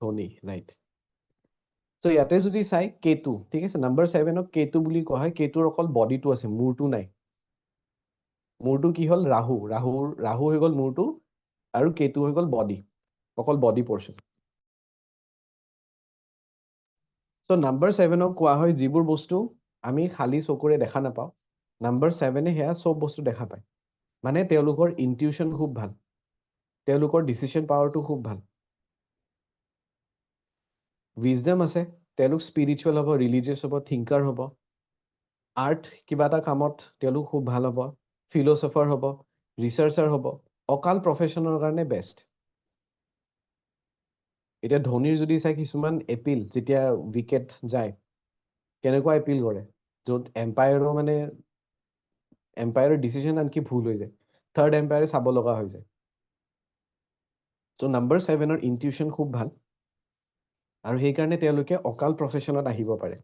ধোনী, ৰাইট। চ' ইয়াতে যদি চাই কেতু, ঠিক আছে, নাম্বাৰ 7ক কেতু বুলি কোৱা হয়। কেতুৰ অকল বডিটো আছে, মূৰটো নাই। মূৰটো কি হ'ল? ৰাহু হৈ গ'ল মূৰটো, আৰু কেতু হৈ গ'ল বডি, অকল বডি পৰ্চন। চ' নাম্বাৰ 7ক কোৱা হয় যিবোৰ বস্তু আমি খালী চকুৰে দেখা নাপাওঁ, নাম্বাৰ 7 সেয়া চব বস্তু দেখা পায়। মানে তেওঁলোকৰ ইনটিউশ্যন খুব ভাল, তেওঁলোকৰ ডিচিশ্যন পাৱাৰটো খুব ভাল, উইজডম আছে, তেওঁলোক স্পিৰিচুৱেল হ'ব, ৰিলিজিয়াছ হ'ব, থিংকাৰ হ'ব, আৰ্ট কিবা এটা কামত তেওঁলোক খুব ভাল হ'ব, ফিলচফাৰ হ'ব, ৰিচাৰ্চাৰ হ'ব, অকাল প্ৰফেশ্যনৰ কাৰণে বেষ্ট। এতিয়া ধোনীৰ যদি চাই কিছুমান এপিল, যেতিয়া উইকেট যায় কেনেকুৱা এপিল কৰে, য'ত এম্পায়াৰৰ ডিচিশ্যন আনকি ভুল হৈ যায়, থাৰ্ড এম্পায়াৰে চাব লগা হৈ যায়। চ' নাম্বাৰ 7ৰ ইনটিউশ্যন খুব ভাল, আৰু সেইকাৰণে তেওঁলোকে অকাল প্ৰফেশ্যনত আহিব পাৰে।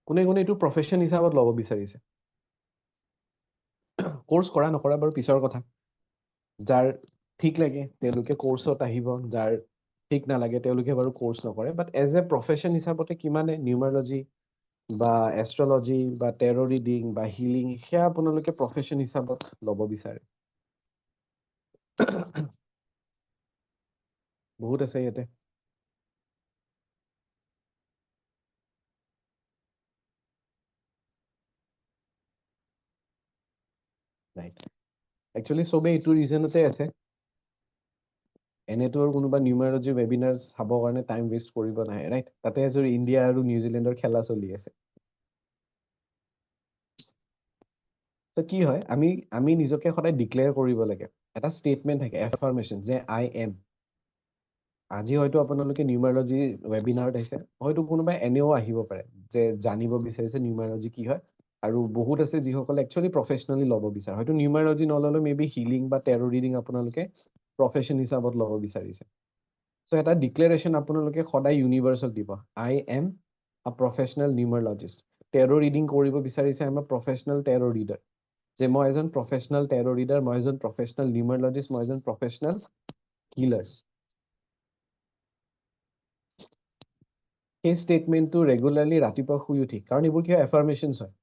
কোনে কোনে এইটো প্ৰফেশ্যন হিচাপত ল'ব বিচাৰিছে? কোৰ্চ কৰা নকৰা বাৰু পিছৰ কথা। যাৰ ঠিক লাগে তেওঁলোকে কোৰ্চত আহিব, যাৰ ঠিক নালাগে তেওঁলোকে বাৰু কোৰ্চ নকৰে। বাট এজ এ প্ৰফেশ্যন হিচাপতে কিমানে নিউমাৰলজি বা এষ্ট্ৰলজি বা টেৰ' ৰিডিং বা হিলিং সেয়া আপোনালোকে প্ৰফেশ্যন হিচাপত ল'ব বিচাৰে? বহুত আছে ইয়াতে। ৰাইট, একচুৱেলি চবেই এইটো ৰিজনতে আছে। এনেতো আৰু কোনোবা নিউমাৰলজি ৱেবিনাৰ চাবৰ কাৰণে টাইম ৱেষ্ট কৰিব নাহে, ৰাইট? তাতে যদি ইণ্ডিয়া আৰু নিউজিলেণ্ডৰ খেলা চলি আছে। তো কি হয়, আমি নিজকে সদায় ডিক্লেয়াৰ কৰিব লাগে। এটা ষ্টেটমেণ্ট থাকে, এফাৰ্মেশ্যন, যে আই এম। আজি হয়তো আপোনালোকে নিউমাৰলজি ৱেবিনাৰত আহিছে, হয়তো কোনোবাই এনেও আহিব পাৰে যে জানিব বিচাৰিছে নিউমাৰলজি কি হয়। আৰু বহুত আছে যিসকলে একচুৱেলি প্ৰফেচনেলি ল'ব বিচাৰে, হয়তো নিউমাৰলজি নল'লেও মে বি হিলিং বা টেৰ' ৰিডিং আপোনালোকে প্ৰফেশ্যন হিচাপত ল'ব বিচাৰিছে। চ' এটা ডিক্লেৰেশ্যন আপোনালোকে সদায় ইউনিভাৰ্চক দিব, I am a professional numerologist. Tarot' reading কৰিব বিচাৰিছে, I am a professional tarot' reader. যে মই এজন প্ৰফেচনেল টেৰ' ৰিডাৰ, মই এজন প্ৰফেচনেল নিউমাৰলজিষ্ট, মই এজন প্ৰফেচনেল হিলাৰ। সেই ষ্টেটমেণ্টটো ৰেগুলাৰলি ৰাতিপুৱা শুই উঠি, কাৰণ এইবোৰ কিবা এফাৰ্মেশ্যনছ হয়,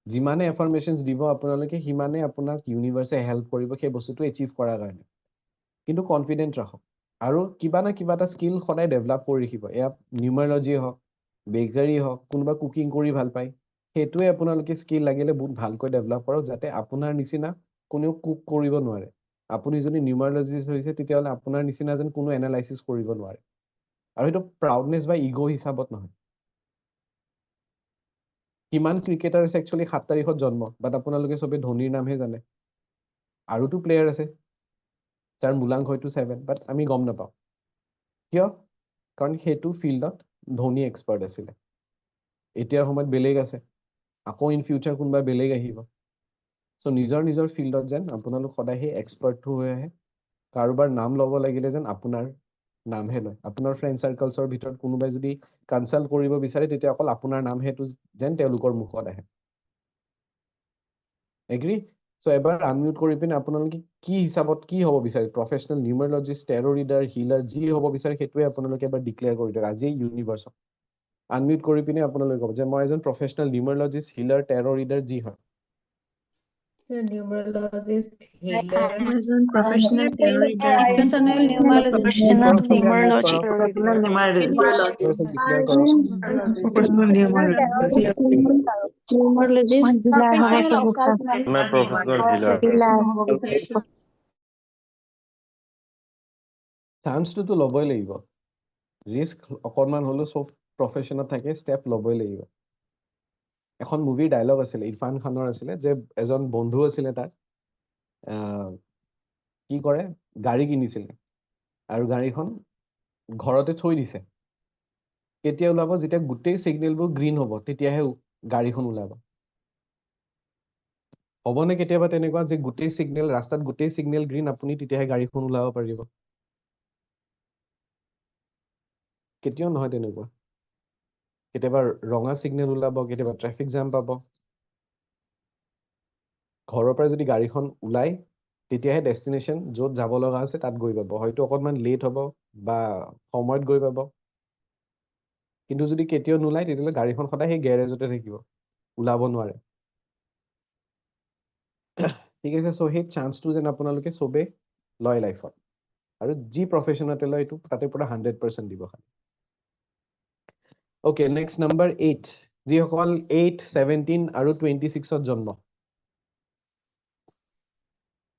যিমানে এফাৰ্মেশ্যনছ দিব আপোনালোকে সিমানে আপোনাক ইউনিভাৰ্ছে হেল্প কৰিব সেই বস্তুটো এচিভ কৰাৰ কাৰণে। কিন্তু কনফিডেণ্ট ৰাখক, আৰু কিবা না কিবা এটা স্কিল সদায় ডেভেলপ কৰি ৰাখিব। এয়া নিউমাৰলজিয়ে হওক, বেকাৰী হওক, কোনোবা কুকিং কৰি ভাল পায়, সেইটোৱে আপোনালোকে স্কিল লাগিলে বহুত ভালকৈ ডেভেলপ কৰক, যাতে আপোনাৰ নিচিনা কোনেও কুক কৰিব নোৱাৰে। আপুনি যদি নিউমাৰলজিষ্ট হৈছে তেতিয়াহ'লে আপোনাৰ নিচিনা যেন কোনো এনালাইচিছ কৰিব নোৱাৰে। আৰু সেইটো প্ৰাউডনেছ বা ইগ' হিচাপত নহয়। কিমান ক্ৰিকেটাৰ আছে একচুৱেলি 7 তাৰিখত জন্ম, বাট আপোনালোকে চবে ধোনীৰ নামহে জানে। আৰুতো প্লেয়াৰ আছে যাৰ মূলাংক হয়তো 7, বাট আমি গম নাপাওঁ। কিয়? কাৰণ সেইটো ফিল্ডত ধোনী এক্সপাৰ্ট আছিলে। এতিয়াৰ সময়ত বেলেগ আছে, আকৌ ইন ফিউচাৰ কোনোবা বেলেগ আহিব। চ' নিজৰ ফিল্ডত যেন আপোনালোক সদায় সেই এক্সপাৰ্টটো হৈ আহে। কাৰোবাৰ নাম ল'ব লাগিলে যেন আপোনাৰ নামহে লয়। আপোনাৰ ফ্ৰেণ্ড চাৰ্কলছৰ ভিতৰত কোনোবাই যদি কনচাল্ট কৰিব বিচাৰে, তেতিয়া অকল আপোনাৰ নামহেটো যেন তেওঁলোকৰ মুখত আহে। এগ্ৰী? চ' এবাৰ আনমিউট কৰি পিনে আপোনালোকে কি হিচাপত কি হ'ব বিচাৰে, প্ৰফেচনেল নিউমাৰলজিষ্ট, টেৰ' ৰিডাৰ, হিলাৰ, যি হ'ব বিচাৰে সেইটোৱে আপোনালোকে এবাৰ ডিক্লেয়াৰ কৰি দিয়ক আজি ইউনিভাৰ্চত। আনমিউট কৰি পিনে আপোনালোকে ক'ব যে মই এজন প্ৰফেচনেল নিউমাৰলজিষ্ট, হিলাৰ, টেৰ' ৰিডাৰ, যি হয় numerologist, I healer, am a professional tarot reader and Professional numerologist. numerologist. Professional numerologist. declare কৰক Professional numerologist. Numerologist. Professional occult মই প্ৰফেচনেল হিলাৰ চান্সটোতো ল'বই লাগিব ৰিস্ক অকণমান হ'লেও চব প্ৰফেশ্যনত থাকে ষ্টেপ ল'বই লাগিব এখন মুভিৰ ডায়লগ আছিলে ইৰফান খানৰ আছিলে যে এজন বন্ধু আছিলে তাৰ কি কৰে গাড়ী কিনিছিলে আৰু গাড়ীখন ঘৰতে থৈ দিছে কেতিয়া ওলাব যেতিয়া গোটেই ছিগনেলবোৰ গ্ৰীণ হ'ব তেতিয়াহে গাড়ীখন ওলাব হ'বনে কেতিয়াবা তেনেকুৱা যে গোটেই ছিগনেল ৰাস্তাত গোটেই ছিগনেল গ্ৰীণ আপুনি তেতিয়াহে গাড়ীখন ওলাব পাৰিব কেতিয়াও নহয় তেনেকুৱা কেতিয়াবা ৰঙা ছিগনেল ওলাব কেতিয়াবা ট্ৰেফিক জাম পাব ঘৰৰ পৰা যদি গাড়ীখন ওলাই তেতিয়াহে ডেষ্টিনেশ্যন য'ত যাব লগা আছে তাত গৈ পাব হয়তো অকণমান লেট হ'ব বা সময়ত গৈ পাব কিন্তু যদি কেতিয়াও নোলায় তেতিয়াহ'লে গাড়ীখন সদায় সেই গেৰেজতে থাকিব ওলাব নোৱাৰে ঠিক আছে চ' সেই চান্সটো যেন আপোনালোকে চবেই লয় লাইফত আৰু যি প্ৰফেশ্যনতে লয় এইটো তাতে পৰা 100% দিব খালি অ'কে নেক্সট নাম্বাৰ 8 যিসকল 8, 17 আৰু 26ত জন্ম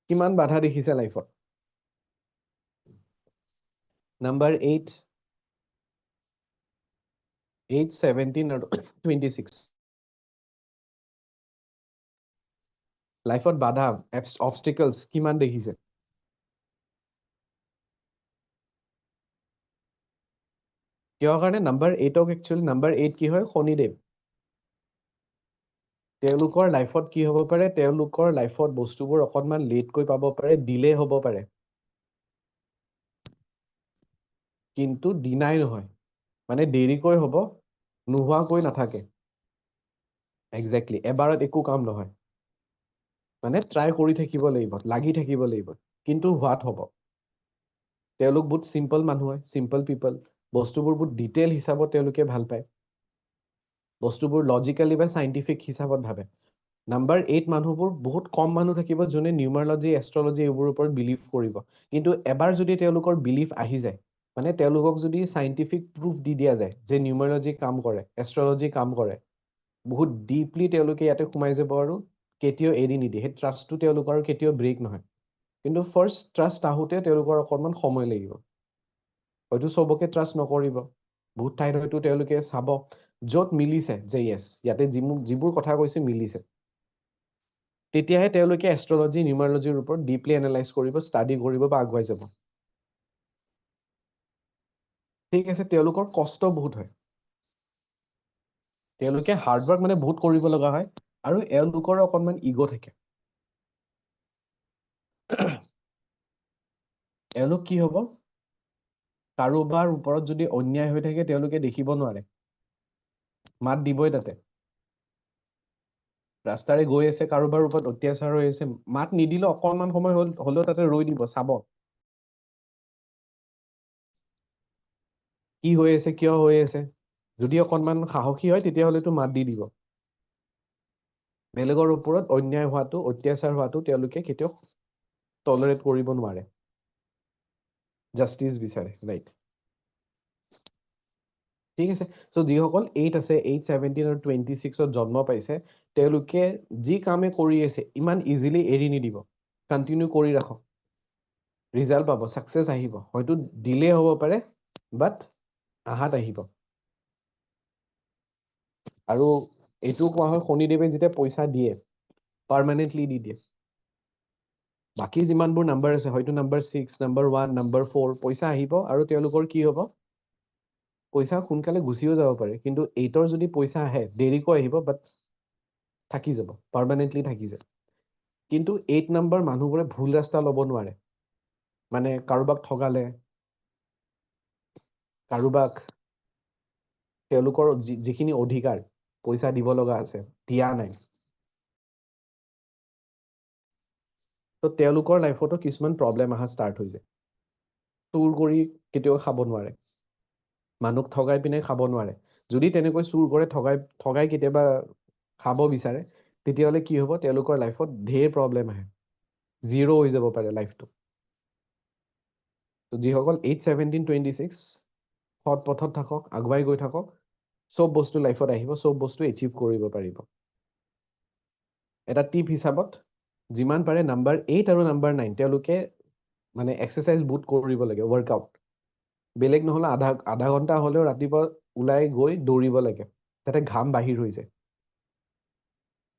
কিমান বাধা দেখিছে লাইফত নাম্বাৰ 8, 17 আৰু 26 লাইফত বাধা অবষ্টিকলছ কিমান দেখিছে কিয় কাৰণে নাম্বাৰ 8ক একচুৱেলি নাম্বাৰ 8 কি হয় শনিদেৱ তেওঁলোকৰ লাইফত কি হ'ব পাৰে তেওঁলোকৰ লাইফত বস্তুবোৰ অকণমান লেটকৈ পাব পাৰে ডিলে হ'ব পাৰে কিন্তু ডিনাই নহয় মানে দেৰিকৈ হ'ব নোহোৱাকৈ নাথাকে একজেক্টলি এবাৰত একো কাম নহয় মানে ট্ৰাই কৰি থাকিব লাগিব লাগি থাকিব লাগিব কিন্তু হোৱাত হ'ব তেওঁলোক বহুত চিম্পল মানুহ হয় চিম্পল পিপল বস্তুবোৰ বহুত ডিটেইল হিচাপত তেওঁলোকে ভাল পায় বস্তুবোৰ লজিকেলি বা চাইণ্টিফিক হিচাপত ভাবে নাম্বাৰ 8 মানুহবোৰ বহুত কম মানুহ থাকিব যোনে নিউমাৰলজি এষ্ট্ৰলজি এইবোৰৰ ওপৰত বিলিভ কৰিব কিন্তু এবাৰ যদি তেওঁলোকৰ বিলিভ আহি যায় মানে তেওঁলোকক যদি চাইণ্টিফিক প্ৰুফ দি দিয়া যায় যে নিউমাৰলজি কাম কৰে এষ্ট্ৰলজি কাম কৰে বহুত ডিপলি তেওঁলোকে ইয়াতে সোমাই যাব আৰু কেতিয়াও এৰি নিদিয়ে সেই ট্ৰাষ্টটো তেওঁলোকৰ কেতিয়াও ব্ৰেক নহয় কিন্তু ফাৰ্ষ্ট ট্ৰাষ্ট আহোঁতে তেওঁলোকৰ অকণমান সময় লাগিব হয়তো চবকে ট্ৰাষ্ট নকৰিব বহুত ঠাইত হয়তো তেওঁলোকে চাব য'ত মিলিছে যে য়েছ ইয়াতে যিবোৰ কথা কৈছে মিলিছে তেতিয়াহে তেওঁলোকে এষ্ট্ৰলজি নিউমাৰলজিৰ ওপৰত ডিপলি এনালাইজ কৰিব ষ্টাডি কৰিব বা আগুৱাই যাব ঠিক আছে তেওঁলোকৰ কষ্ট বহুত হয় তেওঁলোকে হাৰ্ডৱৰ্ক মানে বহুত কৰিব লগা হয় আৰু এওঁলোকৰ অকণমান ইগ' থাকে এওঁলোক কি হ'ব কাৰোবাৰ ওপৰত যদি অন্যায় হৈ থাকে তেওঁলোকে দেখিব নোৱাৰে মাত দিবই তাতে ৰাস্তাৰে গৈ আছে কাৰোবাৰ ওপৰত অত্যাচাৰ হৈ আছে মাত নিদিলে অকণমান সময় হ'লেও তাতে ৰৈ দিব চাব কি হৈ আছে কিয় হৈ আছে যদি অকণমান সাহসী হয় তেতিয়াহ'লেতো মাত দি দিব বেলেগৰ ওপৰত অন্যায় হোৱাটো অত্যাচাৰ হোৱাটো তেওঁলোকে কেতিয়াও টলাৰেট কৰিব নোৱাৰে জাষ্টিচ বিচাৰে ৰাইট ঠিক আছে চ' যিসকল 8 আছে 8, 17 আৰু 26ত জন্ম পাইছে তেওঁলোকে যি কামে কৰি আছে ইমান ইজিলি এৰি নিদিব কণ্টিনিউ কৰি ৰাখক ৰিজাল্ট পাব ছাকচেছ আহিব হয়তো ডিলে হ'ব পাৰে বাট আহাত আহিব আৰু এইটো কোৱা হয় শনিদেৱে যেতিয়া পইচা দিয়ে পাৰ্মানেণ্টলি দি দিয়ে বাকী যিমানবোৰ নাম্বাৰ আছে হয়তো নাম্বাৰ 6, নাম্বাৰ 1, নাম্বাৰ 4 পইচা আহিব আৰু তেওঁলোকৰ কি হ'ব পইচা সোনকালে গুচিও যাব পাৰে কিন্তু 8ৰ যদি পইচা আহে দেৰিকৈ আহিব বাট থাকি যাব পাৰ্মানেণ্টলি থাকি যায় কিন্তু 8 নাম্বাৰ মানুহবোৰে ভুল ৰাস্তা ল'ব নোৱাৰে মানে কাৰোবাক ঠগালে কাৰোবাক তেওঁলোকৰ যিখিনি অধিকাৰ পইচা দিব লগা আছে দিয়া নাই তো তেওঁলোকৰ লাইফতো কিছুমান প্ৰব্লেম অহা ষ্টাৰ্ট হৈ যায় চুৰ কৰি কেতিয়াও খাব নোৱাৰে মানুহক ঠগাই পিনে খাব নোৱাৰে যদি তেনেকৈ চুৰ কৰে ঠগাই কেতিয়াবা খাব বিচাৰে তেতিয়াহ'লে কি হ'ব তেওঁলোকৰ লাইফত ঢেৰ প্ৰব্লেম আহে জিৰ' হৈ যাব পাৰে লাইফটো তো যিসকল 8-17-26 সৎ পথত থাকক আগুৱাই গৈ থাকক চব বস্তু লাইফত আহিব চব বস্তু এচিভ কৰিব পাৰিব এটা টিপ হিচাপত যিমান পাৰে নাম্বাৰ 8 আৰু নাম্বাৰ 9 তেওঁলোকে মানে এক্সাৰচাইজ বহুত কৰিব লাগে ৱৰ্কআউট বেলেগ নহ'লে আধা ঘণ্টা হ'লেও ৰাতিপুৱা ওলাই গৈ দৌৰিব লাগে যাতে ঘাম বাহিৰ হৈ যায়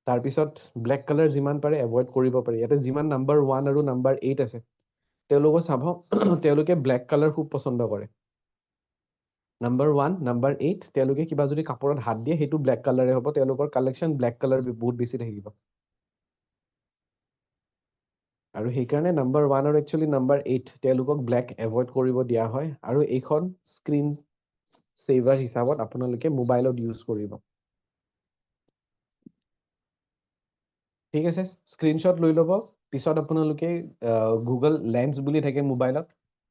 তাৰপিছত ব্লেক কালাৰ যিমান পাৰে এভইড কৰিব পাৰি ইয়াতে যিমান নাম্বাৰ 1 আৰু নাম্বাৰ 8 আছে তেওঁলোকে চাব তেওঁলোকে ব্লেক কালাৰ খুব পছন্দ কৰে নাম্বাৰ 1 নাম্বাৰ 8 তেওঁলোকে কিবা যদি কাপোৰত হাত দিয়ে সেইটো ব্লেক কালাৰে হ'ব তেওঁলোকৰ কালেকশ্যন ব্লেক কালাৰ বহুত বেছি থাকিব আৰু সেইকাৰণে নাম্বাৰ 1 আৰু একচুৱেলি নাম্বাৰ 8 তেওঁলোকক ব্লেক এভইড কৰিব দিয়া হয় আৰু এইখন স্ক্ৰীন সেভাৰ হিচাপত আপোনালোকে মোবাইলত ইউজ কৰিব ঠিক আছে স্ক্ৰীনশ্বট লৈ ল'ব পিছত আপোনালোকে গুগল লেন্স বুলি থাকে মোবাইলত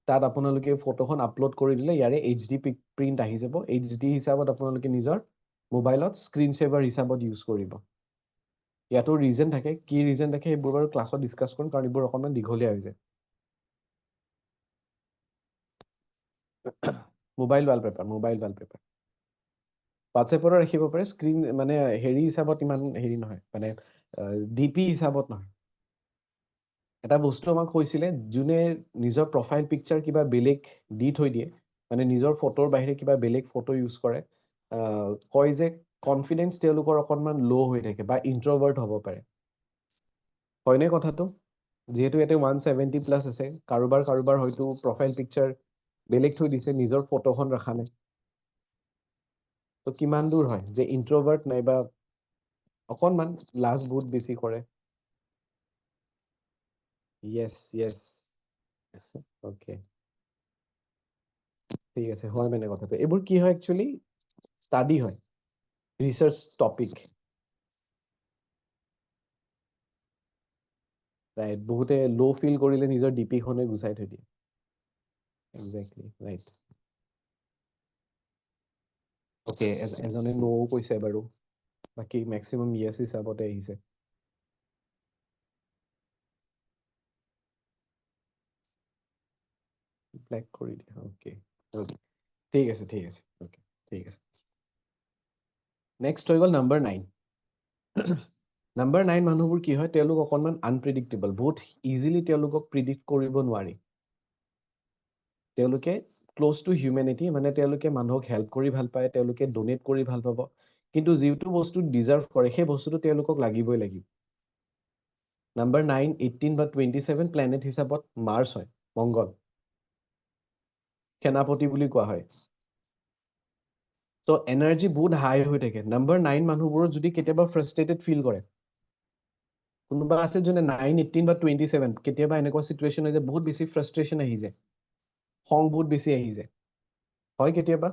তাত আপোনালোকে ফটোখন আপলোড কৰি দিলে ইয়াৰে HD প্ৰিণ্ট আহি যাব HD হিচাপত আপোনালোকে নিজৰ মোবাইলত স্ক্ৰীন সেভাৰ হিচাপত ইউজ কৰিব ইয়াতো ৰিজন থাকে কি ৰিজন থাকে এইবোৰ বাৰু ক্লাছত ডিসকাস কৰিম কাৰণ এইবোৰ অকণমান দীঘলীয়া হৈ যায় মোবাইল ৱালপেপাৰ WhatsAppৰ ৰাখিব পাৰে স্ক্ৰীন মানে হেৰি হিচাপত ইমান হেৰি নহয় মানে ডিপি হিচাপত নহয় এটা বস্তু আমাক কৈছিলে যোনে নিজৰ প্ৰফাইল পিকচাৰ কিবা বেলেগ দি থৈ দিয়ে মানে নিজৰ ফটোৰ বাহিৰে কিবা বেলেগ ফটো ইউজ কৰে কয় যে কনফিডেন্স তেওঁলোকৰ অকণমান ল' হৈ থাকে বা ইন্ট্ৰভাৰ্ট হ'ব পাৰে হয়নে কথাটো যেহেতু ইয়াতে 170 প্লাছ আছে কাৰোবাৰ হয়তো প্ৰফাইল পিকচাৰ বেলেগ থৈ দিছে নিজৰ ফটোখন ৰাখা নাই তো কিমান দূৰ হয় যে ইন্ট্ৰভাৰ্ট নাইবা অকণমান লাজ বহুত বেছি কৰে yes okay ঠিক আছে হয় মানে কথাটো এইবোৰ কি হয় একচুৱেলি ষ্টাডি হয় ৰিসাৰ্চ টপিক ৰাইট বহুতে ল' ফিল কৰিলে নিজৰ ডিপিখনে গুচাই থৈ দিয়ে এক্স্যাক্টলি ৰাইট ওকে এজনে নো কৈছে বাৰু বাকি ম্যাক্সিমাম ইয়েস হিচাপতে আহিছে ব্ল্যাক কৰি দিয়া ওকে ঠিক আছে ওকে ঠিক আছে নেক্সট হৈ গ'ল নাম্বাৰ 9 নাম্বাৰ 9 মানুহবোৰ কি হয় তেওঁলোক অকণমান আনপ্ৰেডিক্টেবল বহুত ইজিলি তেওঁলোকক প্ৰিডিক্ট কৰিব নোৱাৰি তেওঁলোকে ক্লোজ টু হিউম্যানিটি মানে তেওঁলোকে মানুহক হেল্প কৰি ভাল পায় তেওঁলোকে ডোনেট কৰি ভাল পাব কিন্তু যিটো বস্তু ডিজাৰ্ভ কৰে সেই বস্তুটো তেওঁলোকক লাগিবই লাগিব নাম্বাৰ 9 18 বা 27 প্লেনেট হিচাপত মাৰ্স হয় মংগল সেনাপতি বুলি কোৱা হয় তো এনাৰ্জি বহুত হাই হৈ থাকে নাম্বাৰ 9 মানুহবোৰৰ যদি কেতিয়াবা ফ্ৰাষ্ট্ৰেটেড ফিল কৰে কোনোবা আছে যোনে 9 18 বা 27 কেতিয়াবা এনেকুৱা সিচুৱেশন হয় যে বহুত বেছি ফ্ৰাষ্ট্ৰেশন আহি যায় খং বহুত বেছি আহি যায় হয় কেতিয়াবা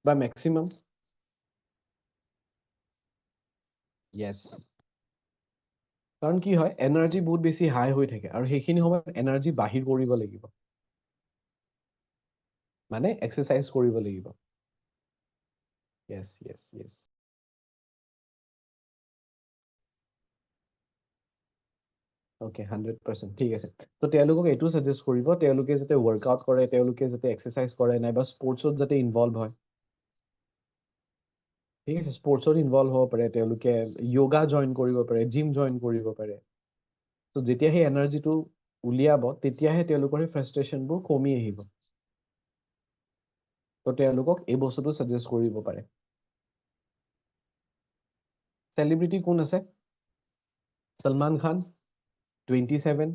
বা ম্যাক্সিমাম yes কাৰণ কি হয় এনাৰ্জি বহুত বেছি হাই হৈ থাকে আৰু সেইখিনি সময়ত এনাৰ্জি বাহিৰ কৰিব লাগিব মানে এক্সাৰসাইজ কৰিব লাগিব yes ওকে 100% ঠিক আছে তো তেওঁলোকক এইটো সাজেষ্ট কৰিব তেওঁলোকে যাতে ওয়াৰ্কআউট কৰে তেওঁলোকে যাতে এক্সাৰসাইজ কৰে নাইবা স্পৰ্টছত যাতে ইনভলভ হয় ঠিক আছে স্পৰ্টছত ইনভলভ হ'ব পাৰে তেওঁলোকে যোগা জয়েন কৰিব পাৰে জিম জয়েন কৰিব পাৰে তো যেতিয়া সেই এনাৰ্জিটো উলিয়াব তেতিয়াহে তেওঁলোকৰ সেই ফ্ৰাষ্ট্ৰেশনবোৰ কমি আহিব তো তেওঁলোকক এই বস্তুটো সাজেষ্ট কৰিব পাৰে সেলিব্ৰিটি কোন আছে সলমান খান 27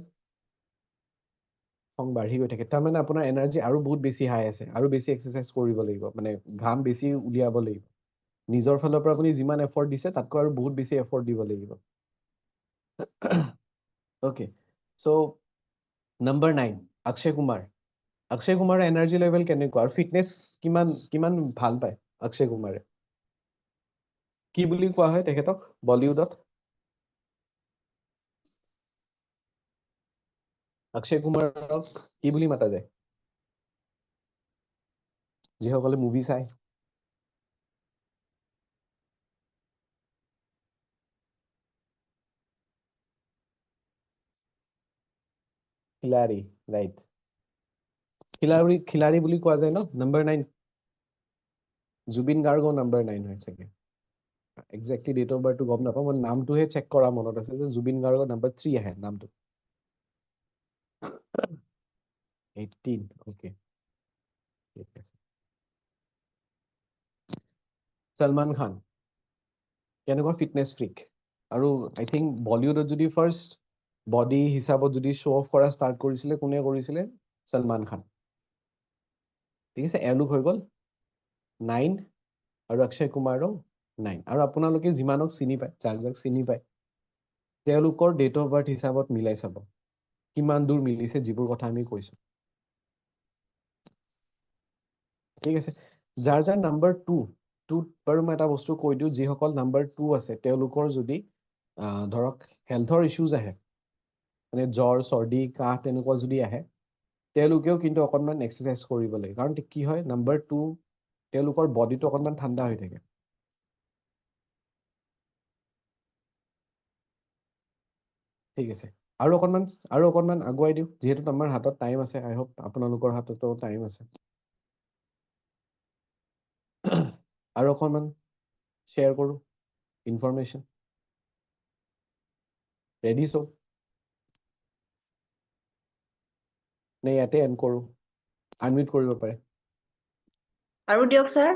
খং বাঢ়ি গৈ থাকে তাৰমানে আপোনাৰ এনাৰ্জি আৰু বহুত বেছি হাই আছে আৰু বেছি এক্সাৰসাইজ কৰিব লাগিব মানে ঘাম বেছি উলিয়াব লাগিব নিজৰ ফালৰ পৰা আপুনি যিমান এফৰ্ট দিছে তাতকৈ আৰু বহুত বেছি এফৰ্ট দিব লাগিব ওকে সো নাম্বাৰ 9 অক্ষয় কুমাৰৰ এনাৰ্জি লেভেল কেনেকুৱা আৰু ফিটনেস কিমান ভাল পায় অক্ষয় কুমাৰে কি বুলি কোৱা হয় তেখেতক বলিউডত অক্ষয় কুমাৰক কি বুলি মাতা যায় যিসকলে মুভি চায় খিলাৰি ৰাইট খিলাৰি বুলি কোৱা যায় ন নম্বৰ 9 জুবিন গাৰ্গো নম্বৰ 9 হয় চাগে একজেক্টলি ডেট অফ বাৰ্থটো গম নাপাওঁ মই নামটোহে চেক কৰা মনত আছে যে জুবিন গাৰ্গৰ নম্বৰ 3 আহে নামটো 18 ওকে ঠিক আছে সলমান খান কেনেকুৱা ফিটনেছ ফ্ৰিক আৰু আই থিংক বলিউডত যদি ফাৰ্ষ্ট বডি হিচাপত যদি শ্ব' অফ কৰা ষ্টাৰ্ট কৰিছিলে কোনে কৰিছিলে সলমান খান ঠিক আছে এওঁলোক হৈ গ'ল 9 আৰু অক্ষয় কুমাৰো 9 আৰু আপোনালোকে যিমানক চিনি পায় যাক চিনি পায় তেওঁলোকৰ ডেট অফ বাৰ্থ হিচাপত মিলাই চাব কিমান দূৰ মিলিছে যিবোৰ কথা আমি কৈছো ঠিক আছে যাৰ যাৰ নাম্বাৰ 2 বাৰু মই এটা বস্তু কৈ দিওঁ যিসকল নাম্বাৰ 2 আছে তেওঁলোকৰ যদি ধৰক হেল্থৰ ইছ্যুজ আহে মানে জ্বৰ চৰ্দি কাহ তেনেকুৱা যদি আহে তেওঁলোকেও কিন্তু অকণমান এক্সাৰচাইজ কৰিব লাগে কাৰণ কি হয় নাম্বাৰ 2 তেওঁলোকৰ বডিটো অকণমান ঠাণ্ডা হৈ থাকে ঠিক আছে আৰু অকণমান আগুৱাই দিওঁ যিহেতু আমাৰ হাতত টাইম আছে আই হোপ আপোনালোকৰ হাততো টাইম আছে আৰু অকণমান শ্বেয়াৰ কৰোঁ ইনফৰমেশ্যন ৰেডি চব নে ইয়াতে এণ্ড কৰোঁ আনমিউট কৰিব পাৰে আৰু দিয়ক ছাৰ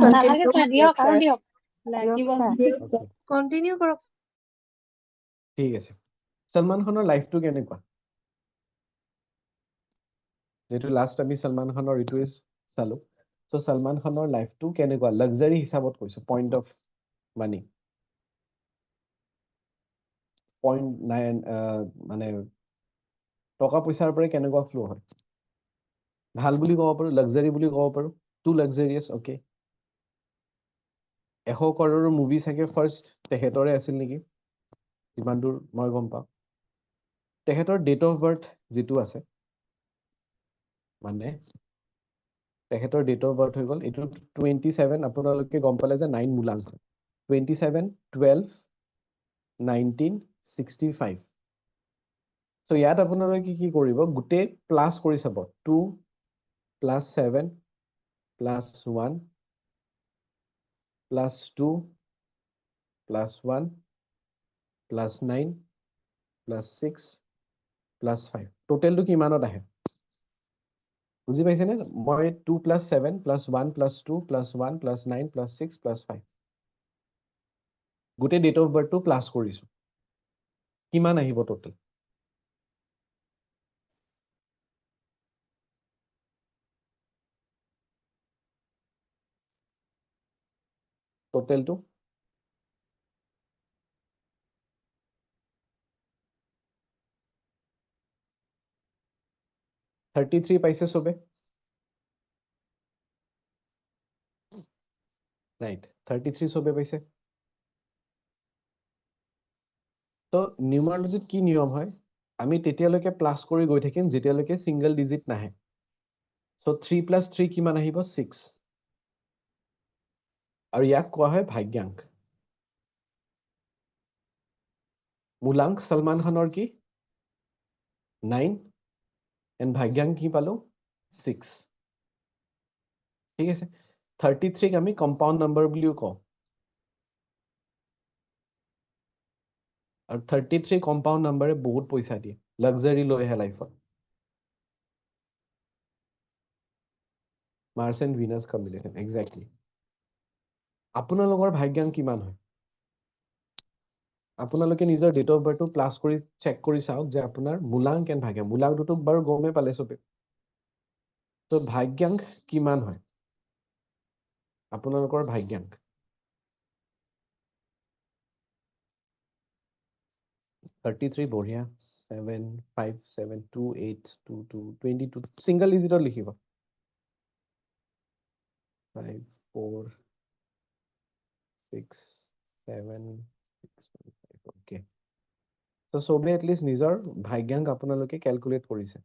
নালাগে ছাৰ দিয়ক আৰু দিয়ক লাগিব ছাৰ কন্টিনিউ কৰক ঠিক আছে সলমান খানৰ লাইফটো কেনেকুৱা যেটো লাষ্ট আমি সলমান খানৰ ৰিটুৱেজ চালো সো সলমান খানৰ লাইফটো কেনেকুৱা লাক্সাৰি হিচাপত কৈছো point of money point nine মানে টকা পইচাৰ পৰা কেনেকুৱা ফ্লো হয় ভাল বুলি ক'ব পাৰো লাক্সাৰি বুলি ক'ব পাৰো টু লাক্সাৰিয়াছ অকে 100 কৰোৰৰ মুভি চাগে ফাৰ্ষ্ট তেখেতৰে আছিল নেকি যিমান দূৰ মই গম পাওঁ তেখেতৰ ডেট অফ বাৰ্থ যিটো আছে মানে তেখেতৰ ডেট অফ বাৰ্থ হৈ গ'ল এইটো 27 আপোনালোকে গম পালে যে 9 মূলাংক 27 12 1965 সো ইয়াত আপোনালোকে কি কৰিব গোটেই প্লাস কৰি চাব 2 + 7 + 1 + 2 + 1 + 9 + 6 + 5 টোটেলটো কিমানত আহে বুজি পাইছেনে মই 2 + 7 + 1 + 2 + 1 + 9 + 6 + 5 গোটেই ডেট অফ বাৰ্থটো প্লাস কৰিছো কিমান আহিব টোটেল টোটেলটো $33 পাইছে সবে ৰাইট 33 সবে পাইছে তো নিউমাৰলজিত কি নিয়ম হয় আমি তেতিয়ালৈকে প্লাস কৰি গৈ থাকিম যেতিয়ালৈকে সিঙ্গল ডিজিট নাহে সো 3 + 3 কিমান আহিব 6 আৰু ইয়াক কোৱা হয় ভাগ্যাংক মূলাংক সলমান খানৰ কি 9 এণ্ড ভাগ্যাংক কি পালো 6 ঠিক আছে 33 ক আমি কম্পাউণ্ড নাম্বাৰ বুলিও কওঁ আৰু 33 কম্পাউণ্ড নাম্বাৰে বহুত পইচা দিয়ে লাক্সাৰি লৈ আহে লাইফত March and Venus combination exactly আপোনালোকৰ ভাগ্যাংক কিমান হয় আপোনালোকে নিজৰ ডেট অফ বাৰ্থটো প্লাস কৰি চেক কৰি চাওক যে আপোনাৰ মূলাংক এণ্ড ভাগ্যাংক মূলাংকটো বাৰু গমেই পালে চবে তো ভাগ্যাংক কিমান হয় আপোনালোকৰ ভাগ্যাংক 33 বঢ়িয়া 7 5 7 2 8 2 2 22 সিঙ্গল ডিজিটত লিখিব 5 4 6 7 6 5 ওকে তো সবে এটলিষ্ট নিজৰ ভাগ্যাংক আপোনালোকে ক্যালকুলেট কৰিছে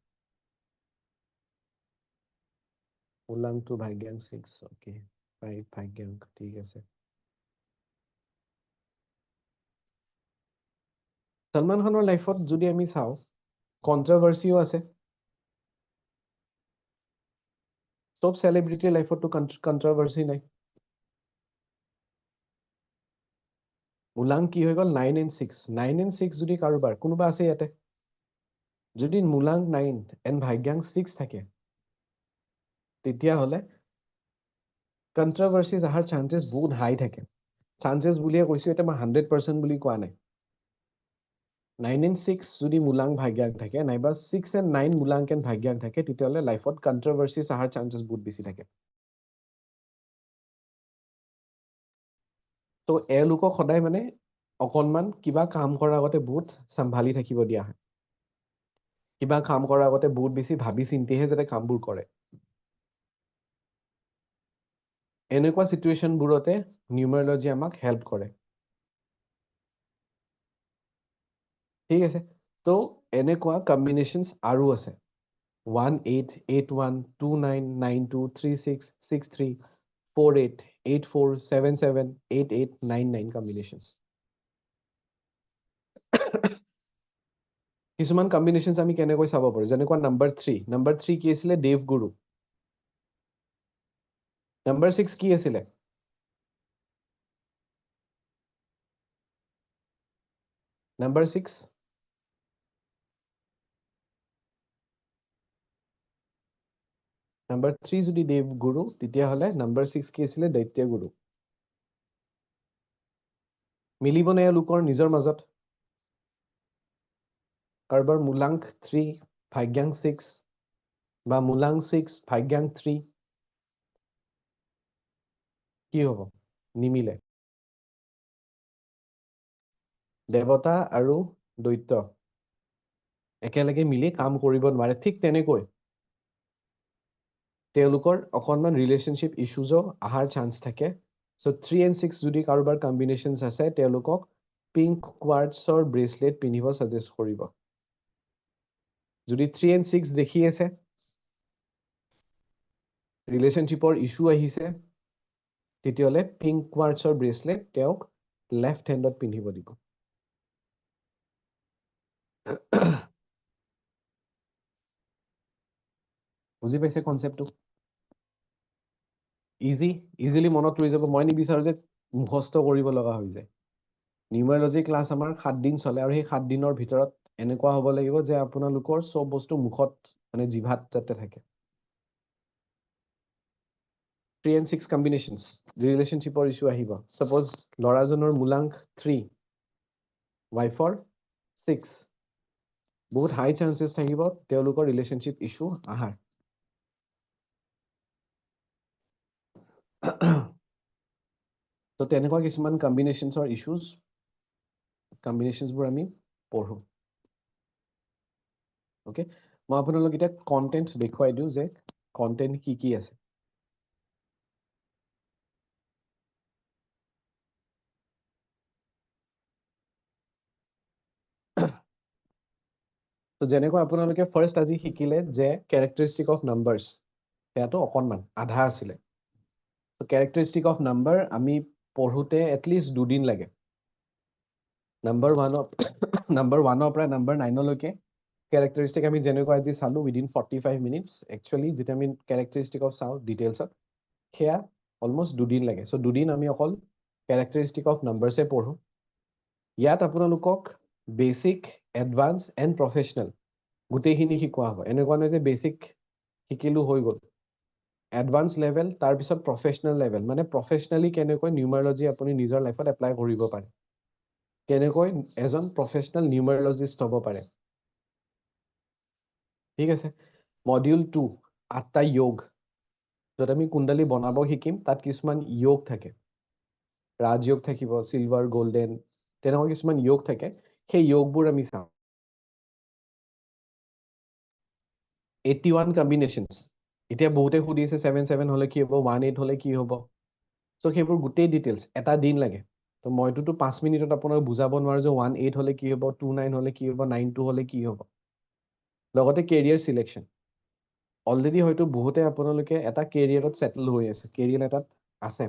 মূলাংকটো ভাগ্যাংক 6 ওকে 5 ভাগ্যাংক ঠিক আছে সলমান খানৰ লাইফত যদি আমি চাওঁ কন্ট্ৰভাৰ্চিও আছে চব সেলিব্ৰিটিৰ লাইফতো কন্ট্ৰভাৰ্চি নাই মুলাং কি হৈ গ'ল 9 and 6 9 and 6 যদি কাৰোবাৰ কোনোবা আছে ইয়াতে যদি মুলাং 9 and ভাগ্যাং 6 থাকে তেতিয়াহ'লে কন্ট্ৰভাৰ্চিজ অহাৰ চান্সেছ বহুত হাই থাকে চান্সেছ বুলিয়ে কৈছো এটা মই 100% বুলি কোৱা নাই 9 and 6 যদি মুলাং ভাগ্যাং থাকে নাইবা 6 and 9 মুলাং and ভাগ্যাং থাকে তেতিয়াহ'লে লাইফত কন্ট্ৰভাৰ্চিজ অহাৰ চান্সেছ বহুত বেছি থাকে তো এওঁলোকক সদায় মানে অকণমান কিবা কাম কৰাৰ আগতে বহুত চম্ভালি থাকিব দিয়া হয় কিবা কাম কৰাৰ আগতে বহুত বেছি ভাবি চিন্তিহে যাতে কামবোৰ কৰে এনেকুৱা সিচুৱেশ্যনবোৰতে নিউমাৰলজি আমাক হেল্প কৰে ঠিক আছে তো এনেকুৱা কম্বিনেশ্যনছ আৰু আছে 1881299236634884778899 combinations কিছুমান কম্বিনেশ্যনছ আমি কেনেকৈ চাব পাৰো যেনেকুৱা নম্বৰ 3 কি আছিলে দেৱগুৰু নম্বৰ 6 কি আছিলে নম্বৰ 6 নম্বৰ 3 যদি দেৱগুৰু তেতিয়াহ'লে নম্বৰ 6 কি আছিলে দৈত্যগুৰু মিলিবনে লোকৰ নিজৰ মাজত কাৰোবাৰ মুলাং 3 ভাগ্যাং 6 বা মুলাং 6 ভাগ্যাং 3 কি হ'ব নিমিলে দেৱতা আৰু দৈত্য একেলগে মিলি কাম কৰিব নোৱাৰে ঠিক তেনেকৈ তেওঁলোকৰ অকণমান ৰিলেশ্যনশ্বিপ ইছ্যুজো অহাৰ চান্স থাকে সো 3 and 6 যদি কাৰোবাৰ কম্বিনেশ্যনছ আছে তেওঁলোকক পিংক কোৱাৰ্টছৰ ব্ৰেচলেট পিন্ধিব সাজেষ্ট কৰিব যদি 3 and 6 দেখি আছে ৰিলেশ্যনশ্বিপৰ ইছ্যু আহিছে তেতিয়াহ'লে পিংক কোৱাৰ্টছৰ ব্ৰেচলেট তেওঁক লেফ্ট হেণ্ডত পিন্ধিব দিব বুজি পাইছে কনচেপ্টটো ইজিলি মনত ৰৈ যাব মই নিবিচাৰো যে মুখস্থ কৰিব লগা হৈ যায় নিউমাৰলজি ক্লাছ আমাৰ 7 দিন চলে আৰু সেই 7 দিনৰ ভিতৰত এনেকুৱা হ'ব লাগিব যে আপোনালোকৰ সব বস্তু মুখত মানে জিভাত যাতে থাকে 3 and 6 combinations ৰিলেশ্যনশ্বিপৰ ইছ্যু আহিব সাপোজ ল'ৰাজনৰ মুলাং 3 ৱাইফৰ 6 বহুত হাই চান্সেছ থাকিব তেওঁলোকৰ ৰিলেশ্যনশ্বিপ ইছ্যু আহাৰ তো তেনেকুৱা কিছুমান কম্বিনেশ্যনছৰ কম্বিনেশ্যনছবোৰ আমি পঢ়ো ওকে মই আপোনালোক এতিয়া কন্টেন্ট দেখুৱাই দিওঁ যে কন্টেন্ট কি কি আছে তো যেনেকৈ আপোনালোকে ফাৰ্ষ্ট আজি শিকিলে যে কেৰেক্টাৰিষ্টিক অফ নাম্বাৰছ সেয়াটো অকণমান আধা আছিলে তো কেৰেক্টাৰিষ্টিক অফ নাম্বাৰ আমি পঢ়োতে এটলিষ্ট 2 দিন লাগে নম্বৰ 1ৰ পৰা নম্বৰ 9লৈকে কেৰেক্টাৰিষ্টিক আমি যেনেকৈ আজি চালো উইদিন 45 মিনিটছ একচুৱেলি যেতিয়া আমি কেৰেক্টাৰিষ্টিক অফ চাওঁ ডিটেইলছত সেয়া অলমষ্ট 2 দিন লাগে সো 2 দিন আমি অকল কেৰেক্টাৰিষ্টিক অফ নাম্বাৰছে পঢ়ো ইয়াত আপোনালোকক বেসিক এডভান্স এণ্ড প্ৰফেচনেল গোটেইখিনি শিকোৱা হ'ব এনেকুৱা নহয় যে বেসিক শিকিলো হৈ গ'ল এডভান্স লেভেল তাৰপিছত প্ৰফেচনেল লেভেল মানে প্ৰফেচনেলি কেনেকৈ নিউমাৰলজি আপুনি নিজৰ লাইফত এপ্লাই কৰিব পাৰে কেনেকৈ এজন প্ৰফেচনেল নিউমাৰলজিষ্ট হ'ব পাৰে ঠিক আছে মডিউল 2 8টা যোগ য'ত আমি কুণ্ডলী বনাব শিকিম তাত কিছুমান যোগ থাকে ৰাজযোগ থাকিব সিলভাৰ গোল্ডেন তেনেকুৱা কিছুমান যোগ থাকে সেই যোগবোৰ আমি চাম 81 কম্বিনেশ্যনছ এতিয়া বহুতে সুধি আছে 77 হলে কি হ'ব 18 হলে কি হ'ব সো সেইবোৰ গোটেই ডিটেইলছ এটা দিন লাগে তো মইতো 5 মিনিটত আপোনাক বুজাব নোৱাৰো যে 18 হলে কি হ'ব 29 হলে কি হ'ব 92 হলে কি হ'ব লগতে কেৰিয়াৰ সিলেকশ্যন অলৰেডি হয়তো বহুতে আপোনালোকে এটা কেৰিয়াৰত সেটেল হৈ আছে কেৰিয়াৰ এটাত আছে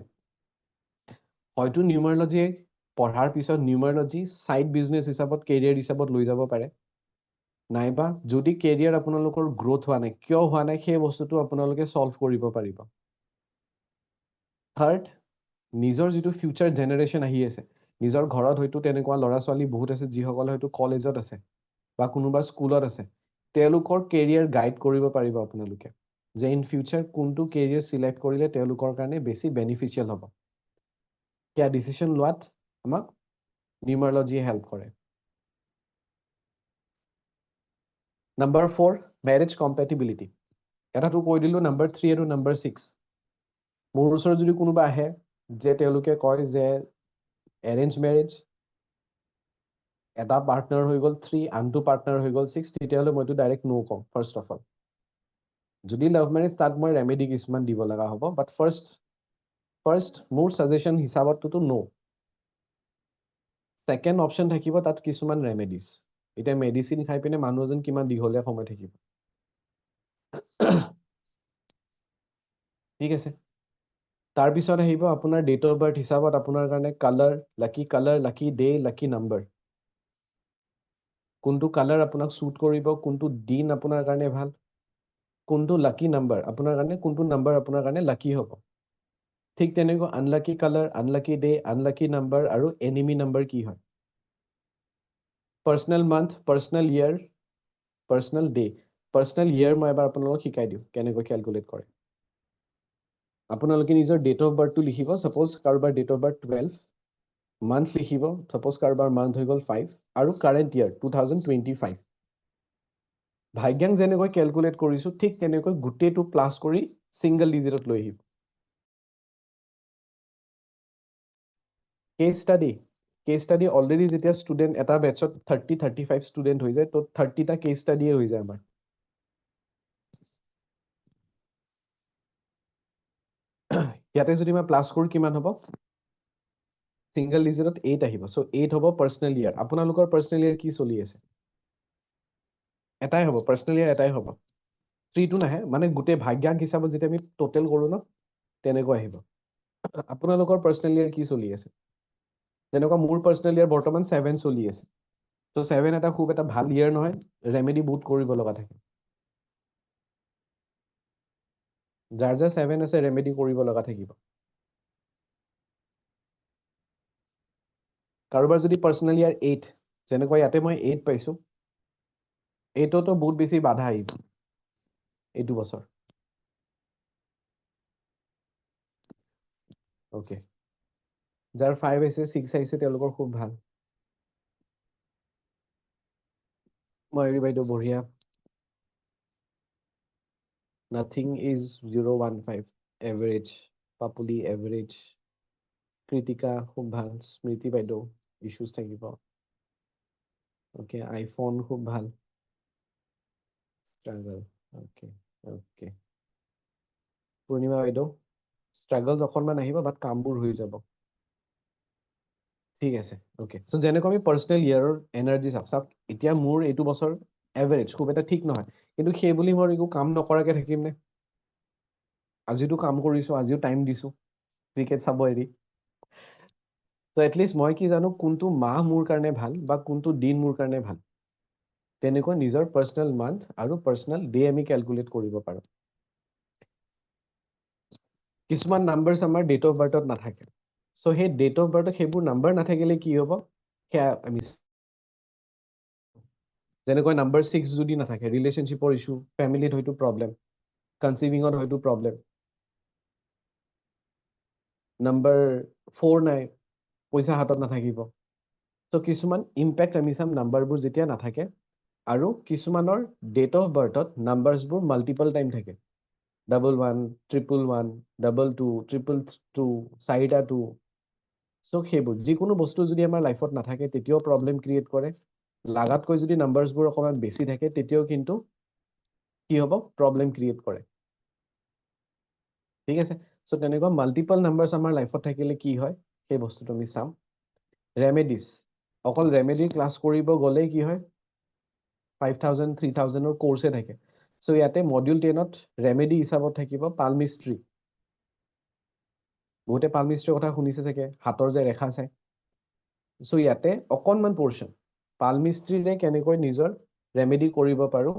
হয়তো নিউমাৰলজি পঢ়াৰ পিছত নিউমাৰলজি সাইড বিজনেছ হিচাপত কেৰিয়াৰ হিচাপত লৈ যাব পাৰে নাইবা যদি কেৰিয়াৰ আপোনালোকৰ গ্ৰোথ হোৱা নাই কিয় হোৱা নাই সেই বস্তুটো আপোনালোকে সলভ কৰিব পাৰিব থাৰ্ড নিজৰ যিটো ফিউচাৰ জেনেৰেশ্যন আহি আছে নিজৰ ঘৰত হয়তো তেনেকুৱা ল'ৰা ছোৱালী বহুত আছে যিসকলে হয়তো কলেজত আছে বা কোনোবা স্কুলত আছে তেওঁলোকৰ কেৰিয়াৰ গাইড কৰিব পাৰিব আপোনালোকে যে ইন ফিউচাৰ কোনটো কেৰিয়াৰ সিলেক্ট কৰিলে তেওঁলোকৰ কাৰণে বেছি বেনিফিচিয়েল হ'ব কিয়া ডিসিশন লোৱাত আমাক নিউমাৰলজিয়ে হেল্প কৰে নাম্বাৰ 4 মেৰেজ কম্পেটিবিলিটি এটাটো কৈ দিলো নাম্বাৰ 3 আৰু নাম্বাৰ 6 মোৰ ওচৰত যদি কোনোবা আহে যে তেওঁলোকে কয় যে এৰেঞ্জ মেৰেজ এটা পাৰ্টনাৰ হৈ গ'ল 3 আনটো পাৰ্টনাৰ হৈ গ'ল 6 তেতিয়াহ'লে মইতো ডাইৰেক্ট নো কম ফাৰ্ষ্ট অফ অল যদি লাভ মেৰেজ তাত মই ৰেমেডি কিছুমান দিব লগা হ'ব বাট ফাৰ্ষ্ট মোৰ সাজেশন হিচাপততো নো সেকেন্ড অপশন থাকিব তাত কিছুমান ৰেমেডিজ এটা মেডিসিন খাই পিনে মানুহ এজন কিমান দীঘলীয়া সময় থাকিব ঠিক আছে তাৰ পিছত আহিব আপোনাৰ ডেট অফ বাৰ্থ হিচাপত আপোনাৰ কাৰণে কালাৰ লাকি ডে লাকি নাম্বাৰ কোনটো কালাৰ আপোনাক সুট কৰিব কোনটো দিন আপোনাৰ কাৰণে ভাল কোনটো লাকি নাম্বাৰ আপোনাৰ কাৰণে কোনটো নাম্বাৰ আপোনাৰ কাৰণে লাকি হ'ব ঠিক তেনেকৈ unlucky colour unlucky day unlucky number আৰু এনিমি নাম্বাৰ কি হয় পাৰ্সোনেল মান্থ পাৰ্সোনেল ইয়াৰ পাৰ্সোনেল ডে পাৰ্সোনেল ইয়াৰ মই এবাৰ আপোনালোকক শিকাই দিওঁ কেনেকৈ ক্যালকুলেট কৰে আপোনালোকে নিজৰ ডেট অফ বাৰ্থটো লিখিব সাপোজ কাৰোবাৰ ডেট অফ বাৰ্থ 12 মান্থ লিখিব সাপোজ কাৰোবাৰ মান্থ হৈ গ'ল 5 আৰু কাৰেন্ট ইয়াৰ 2025 ভাগ্যাং যেনেকৈ ক্যালকুলেট কৰিছো ঠিক তেনেকৈ গুটেটো প্লাস কৰি সিঙ্গেল ডিজিটত লৈ আহিব কেস স্টাডি অলৰেডি যেতিয়া ষ্টুডেন্ট এটা বেচত 35 ষ্টুডেন্ট হৈ যায় তো 30 টা কেস স্টাডিয়ে হৈ যায় আমাৰ ইয়াতে যদি মই প্লাস কৰো কিমান হ'ব সিঙ্গেল ডিজিটত 8 আহিব সো 8 হ'ব পাৰ্সোনেল ইয়াৰ আপোনালোকৰ পাৰ্সোনেল ইয়াৰ কি চলি আছে এটাই হ'ব পাৰ্সোনেল ইয়াৰ এটাই হ'ব 3 টো নাহে মানে গুটে ভাগ্যাং হিচাপত যেতিয়া আমি টোটাল কৰো ন তেনেকৈ আহিব আপোনালোকৰ পাৰ্সোনেল ইয়াৰ কি চলি আছে যেনেকুৱা মোৰ পাৰ্সোনেল ইয়াৰ বৰ্তমান 7 চলি আছে তো 7 এটা খুব এটা ভাল ইয়াৰ নহয় ৰেমেডি বহুত কৰিব লগা থাকে যাৰ 7 আছে ৰেমেডি কৰিব লগা থাকিব কাৰোবাৰ যদি পাৰ্সোনেল ইয়াৰ 8 যেনেকৈ ইয়াতে মই 8 পাইছো এইটোতো বহুত বেছি বাধা আহিব এইটো বছৰ ওকে যাৰ 5 আছে 6 আহিছে তেওঁলোকৰ খুব ভাল ময়ূৰী বাইদেউ বঢ়িয়া nothing is 015 average papuli average kritika খুব ভাল স্মৃতি বাইদেউ ইস্যুস থাকিব ওকে আইফোন খুব ভাল struggle ওকে পূৰ্ণিমা বাইদেউ struggle অকনমান আহিব বাট কামবোৰ হৈ যাব ঠিক আছে ওকে সো যেনেকৈ আমি পাৰ্সোনেল ইয়াৰৰ এনাৰ্জি চাওক এতিয়া মোৰ এইটো বছৰ এভাৰেজ খুব এটা ঠিক নহয় কিন্তু সেই বুলি মই একো কাম নকৰাকে থাকিম নে আজিটো কাম কৰিছো আজিও টাইম দিছো ক্ৰিকেট চাব এৰি তো এটলিষ্ট মই কি জানো কোনটো মাহ মোৰ কাৰণে ভাল বা কোনটো দিন মোৰ কাৰণে ভাল তেনেকৈ নিজৰ পাৰ্সোনেল মান্থ আৰু পাৰ্সোনেল ডে আমি ক্যালকুলেট কৰিব পাৰো কিছুমান নাম্বাৰস আমাৰ ডেট অফ বাৰ্থত নাথাকে সো সেই ডেট অফ বাৰ্থত সেইবোৰ নাম্বাৰ নাথাকিলে কি হ'ব আমি যেনেকৈ নাম্বাৰ 6 যদি নাথাকে ৰিলেশনশ্বিপৰ ইস্যু ফ্যামিলিত হয়তো প্ৰবলেম কনসিভিংত হয়তো প্ৰবলেম নাম্বাৰ 4 নাই পইচা হাতত নাথাকিব তো কিছুমান ইম্প্যাক্ট আমি চাম নাম্বাৰবোৰ যেতিয়া নাথাকে আৰু কিছুমানৰ ডেট অফ বাৰ্থত নাম্বাৰসবোৰ মাল্টিপল টাইম থাকে 11 111 22 222 4টা 2 সো সেইবোৰ যিকোনো বস্তু যদি আমাৰ লাইফত নাথাকে তেতিয়াও প্ৰবলেম ক্ৰিয়েট কৰে লাগাতকৈ যদি নাম্বাৰসবোৰ অকমান বেছি থাকে তেতিয়াও কিন্তু কি হ'ব প্ৰবলেম ক্ৰিয়েট কৰে ঠিক আছে সো তেনেকুৱা মাল্টিপল নাম্বাৰস আমাৰ লাইফত থাকিলে কি হয় সেই বস্তুটো আমি চাম ৰেমেডিজ অকল ৰেমেডি ক্লাস কৰিব গলে কি হয় 5000 3000 ৰ কোৰ্সে থাকে সো ইয়াতে মডিউল 10ত ৰেমেডি হিচাপত থাকিব পালমিস্ট্ৰি বহুতে পালমিস্ট্ৰিৰ কথা শুনিছে চাগে হাতৰ যে ৰেখা চাই সো ইয়াতে অকনমান পোৰ্শন পালমিস্ট্ৰিৰে কেনেকৈ নিজৰ ৰেমেডি কৰিব পাৰোঁ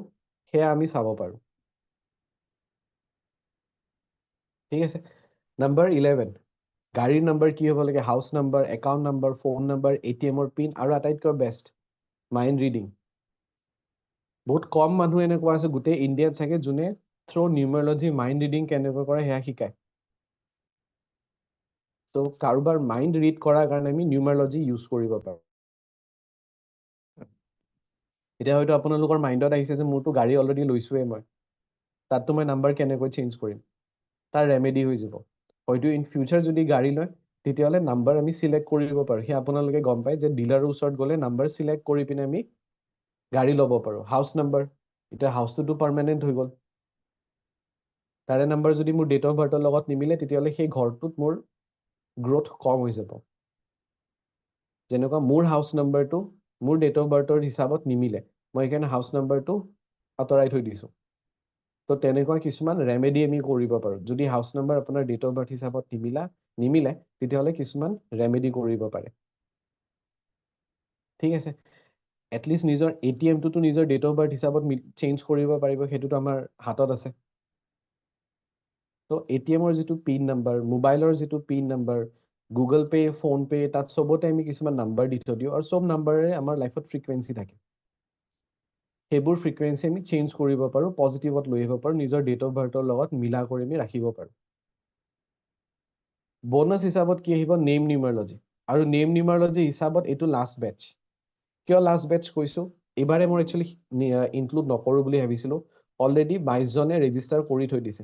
সেয়া আমি চাব পাৰোঁ ঠিক আছে নম্বৰ 11 গাড়ীৰ নম্বৰ কি হ'ব লাগে house number account number phone number ATM-ৰ পিন আৰু আটাইতকৈ বেষ্ট মাইণ্ড ৰিডিং বহুত কম মানুহ এনেকুৱা আছে গোটেই ইণ্ডিয়াত চাগে যোনে থ্ৰু নিউমাৰলজি মাইণ্ড ৰিডিং কেনেকৈ কৰে সেয়া শিকায় তো কাৰোবাৰ মাইণ্ড ৰিড কৰাৰ কাৰণে আমি নিউমাৰলজি ইউজ কৰিব পাৰোঁ এতিয়া হয়তো আপোনালোকৰ মাইণ্ডত আহিছে যে মোৰতো গাড়ী অলৰেডি লৈছোৱেই মই তাততো মই নাম্বাৰ কেনেকৈ চেঞ্জ কৰিম তাৰ ৰেমেডি হৈ যাব হয়তো ইন ফিউচাৰ যদি গাড়ী লয় তেতিয়াহ'লে নাম্বাৰ আমি চিলেক্ট কৰিব পাৰোঁ সেই আপোনালোকে গম পায় যে ডিলাৰৰ ওচৰত গ'লে নাম্বাৰ চিলেক্ট কৰি পিনে আমি গাড়ী ল'ব পাৰোঁ হাউচ নাম্বাৰ এতিয়া হাউচটোতো পাৰ্মানেণ্ট হৈ গ'ল তাৰে নাম্বাৰ যদি মোৰ ডেট অফ বাৰ্থৰ লগত নিমিলে তেতিয়াহ'লে সেই ঘৰটোত মোৰ গ্ৰ'থ কম হৈ যাব যেনেকুৱা মোৰ হাউচ নাম্বাৰটো মোৰ ডেট অফ বাৰ্থৰ হিচাপত নিমিলে মই সেইকাৰণে হাউচ নাম্বাৰটো আঁতৰাই থৈ দিছোঁ তো তেনেকুৱা কিছুমান ৰেমেডি আমি কৰিব পাৰোঁ যদি হাউচ নাম্বাৰ আপোনাৰ ডেট অফ বাৰ্থ হিচাপত নিমিলে তেতিয়াহ'লে কিছুমান ৰেমেডি কৰিব পাৰে ঠিক আছে এটলিষ্ট নিজৰ ATM-টোতো নিজৰ ডেট অফ বাৰ্থ হিচাপত চেঞ্জ কৰিব পাৰিব সেইটোতো আমাৰ হাতত আছে তো ATM-ৰ যিটো পিন নাম্বাৰ মোবাইলৰ যিটো pin number Google pay' phone pay' তাত চবতে আমি কিছুমান নাম্বাৰ দি থৈ দিওঁ আৰু চব নাম্বাৰেৰে আমাৰ লাইফত ফ্ৰিকুৱেঞ্চি থাকে সেইবোৰ ফ্ৰিকুৱেঞ্চি আমি চেঞ্জ কৰিব পাৰোঁ পজিটিভত লৈ আহিব পাৰোঁ নিজৰ ডেট অফ বাৰ্থৰ লগত মিলা কৰি আমি ৰাখিব পাৰোঁ বনাছ হিচাপত কি আহিব নেম নিউমাৰলজি আৰু নেম নিউমাৰলজি হিচাপত এইটো লাষ্ট বেটচ কিয় লাষ্ট বেটচ কৈছোঁ এইবাৰে মই একচুৱেলি ইনক্লুড নকৰোঁ বুলি ভাবিছিলোঁ অলৰেডি 22 জনে ৰেজিষ্টাৰ কৰি থৈ দিছে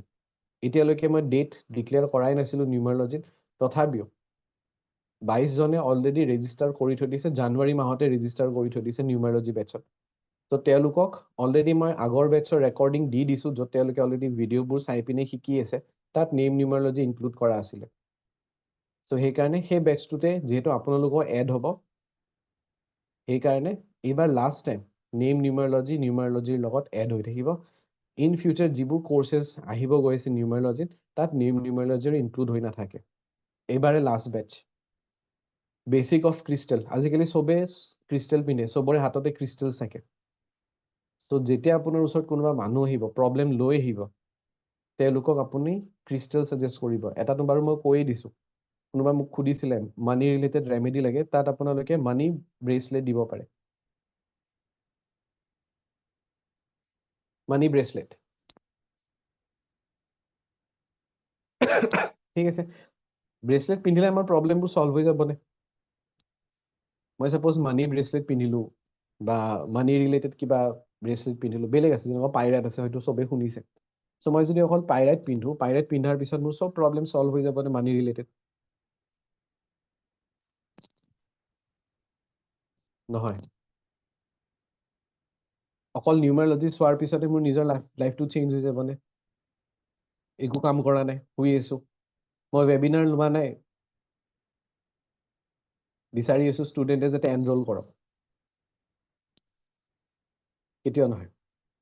এতিয়ালৈকে মই ডেট ডিক্লেয়াৰ কৰাই নাছিলোঁ নিউমাৰলজিত তথাপিও 22 জনে অলৰেডি ৰেজিষ্টাৰ কৰি থৈ দিছে জানুৱাৰী মাহতে ৰেজিষ্টাৰ কৰি থৈ দিছে নিউমাৰলজি বেটচত তো তেওঁলোকক অলৰেডি মই আগৰ বেটচৰ ৰেকৰ্ডিং দি দিছোঁ য'ত তেওঁলোকে অলৰেডি ভিডিঅ'বোৰ চাই পিনে শিকি আছে তাত নেম নিউমাৰলজি ইনক্লুড কৰা আছিলে তো সেইকাৰণে সেই বেটচটোতে যিহেতু আপোনালোকৰ এড হ'ব সেইকাৰণে এইবাৰ লাষ্ট টাইম নেম নিউমাৰলজিৰ লগত এড হৈ থাকিব ইন ফিউচাৰ যিবোৰ কোৰ্চেছ আহিব গৈ আছে নিউমাৰলজিত তাত নেম নিউমাৰলজিৰ ইনক্লুড হৈ নাথাকে এইবাৰে last batch basic of crystal আজিকালি চবেই ক্ৰিষ্টেল পিন্ধে চবৰে হাততে ক্ৰিষ্টেল থাকে তো যেতিয়া আপোনাৰ ওচৰত কোনোবা মানুহ আহিব প্ৰব্লেম লৈ আহিব তেওঁলোকক আপুনি ক্ৰিষ্টেল ছাজেষ্ট কৰিব এটাতো বাৰু মই কৈয়ে দিছোঁ কোনোবা মোক সুধিছিলে মানি ৰিলেটেড ৰেমেডি লাগে তাত আপোনালোকে মানি ব্ৰেচলেট দিব পাৰে মানি ব্ৰেচলেট ঠিক আছে ব্ৰেচলেট পিন্ধিলে আমাৰ প্ৰব্লেমবোৰ চল্ভ হৈ যাবনে মই ছাপ'জ মানি ব্ৰেচলেট পিন্ধিলোঁ বা মানি ৰিলেটেড কিবা ব্ৰেচলেট পিন্ধিলোঁ বেলেগ আছে যেনেকুৱা পাইৰাইট আছে হয়তো চবেই শুনিছে চ' মই যদি অকল পাইৰাইট পিন্ধোঁ পাইৰাইট পিন্ধাৰ পিছত মোৰ চব প্ৰব্লেম চল্ভ হৈ যাবনে মানি ৰিলেটেড নহয় অকল নিউমাৰলজি চোৱাৰ পিছতে মোৰ নিজৰ লাইফটো চেঞ্জ হৈ যাবনে একো কাম কৰা নাই শুই আছোঁ মই ৱেবিনাৰ লোৱা নাই বিচাৰি আছোঁ ষ্টুডেণ্টে যাতে এনৰল কৰক কেতিয়াও নহয়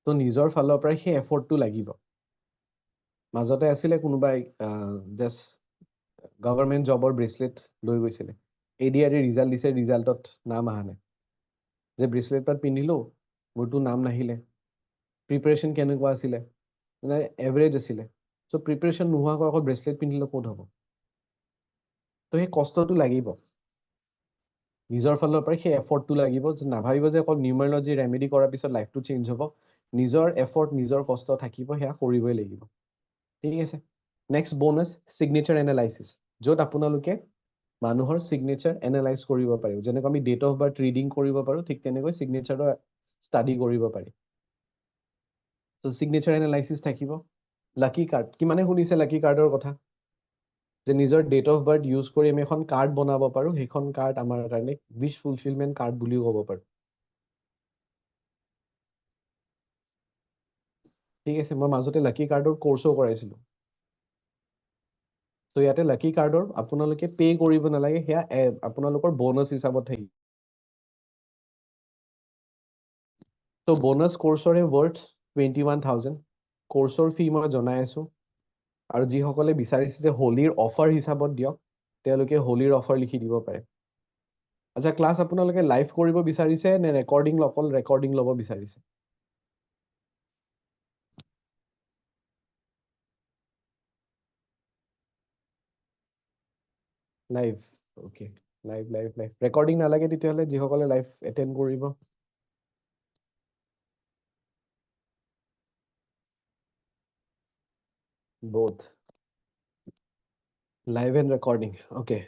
তো নিজৰ ফালৰ পৰাই সেই এফৰ্টটো লাগিব মাজতে আছিলে কোনোবাই জাষ্ট গভৰ্ণমেণ্ট জবৰ ব্ৰেচলেট লৈ গৈছিলে ADRE ৰিজাল্ট দিছে ৰিজাল্টত নাম অহা নাই যে ব্ৰেচলেটত পিন্ধিলোঁ মোৰতো নাম নাহিলে প্ৰিপাৰেশ্যন কেনেকুৱা আছিলে মানে এভাৰেজ আছিলে চ' প্ৰিপাৰেশ্যন নোহোৱাকৈ অকল ব্ৰেচলেট পিন্ধিলে ক'ত হ'ব তো সেই কষ্টটো লাগিব নিজৰ ফালৰ পৰাই সেই এফৰ্টটো লাগিব যে নাভাবিব যে অকল নিউমাৰলজি ৰেমেডি কৰাৰ পিছত লাইফটো চেঞ্জ হ'ব নিজৰ এফৰ্ট নিজৰ কষ্ট থাকিব সেয়া কৰিবই লাগিব ঠিক আছে নেক্সট বনাছ ছিগনেচাৰ এনালাইচিছ য'ত আপোনালোকে মানুহৰ ছিগনেচাৰ এনালাইজ কৰিব পাৰিব যেনেকৈ আমি ডেট অফ বাৰ্থ ৰিডিং কৰিব পাৰোঁ ঠিক তেনেকৈ ছিগনেচাৰৰ ষ্টাডি কৰিব পাৰি ত' ছিগনেচাৰ এনালাইচিছ থাকিব লাকি কাৰ্ড কিমানে শুনিছে লাকি কাৰ্ডৰ কথা যে নিজৰ ডেট অফ বাৰ্থ ইউজ কৰি আমি এখন কাৰ্ড বনাব পাৰোঁ সেইখন কাৰ্ড আমাৰ কাৰণে উইচ ফুলফিলমেণ্ট কাৰ্ড বুলিও ক'ব পাৰোঁ ঠিক আছে মই মাজতে লাকি কাৰ্ডৰ কোৰ্চো কৰাইছিলোঁ তো ইয়াতে লাকি কাৰ্ডৰ আপোনালোকে পে' কৰিব নালাগে সেয়া আপোনালোকৰ বনাছ হিচাপত থাকিব তো বনাছ কোৰ্চৰে ৱৰ্থ 21,000 কোৰ্চৰ ফি মই জনাই আছোঁ আৰু যিসকলে বিচাৰিছে যে হোলীৰ অফাৰ হিচাপত দিয়ক তেওঁলোকে হোলীৰ অফাৰ লিখি দিব পাৰে আচ্ছা ক্লাছ আপোনালোকে লাইভ কৰিব বিচাৰিছে নে অকল ৰেকৰ্ডিং ল'ব বিচাৰিছে? লাইভ ওকে লাইভ ৰেকৰ্ডিং নালাগে তেতিয়াহ'লে যিসকলে লাইভ এটেণ্ড কৰিব both live and recording okay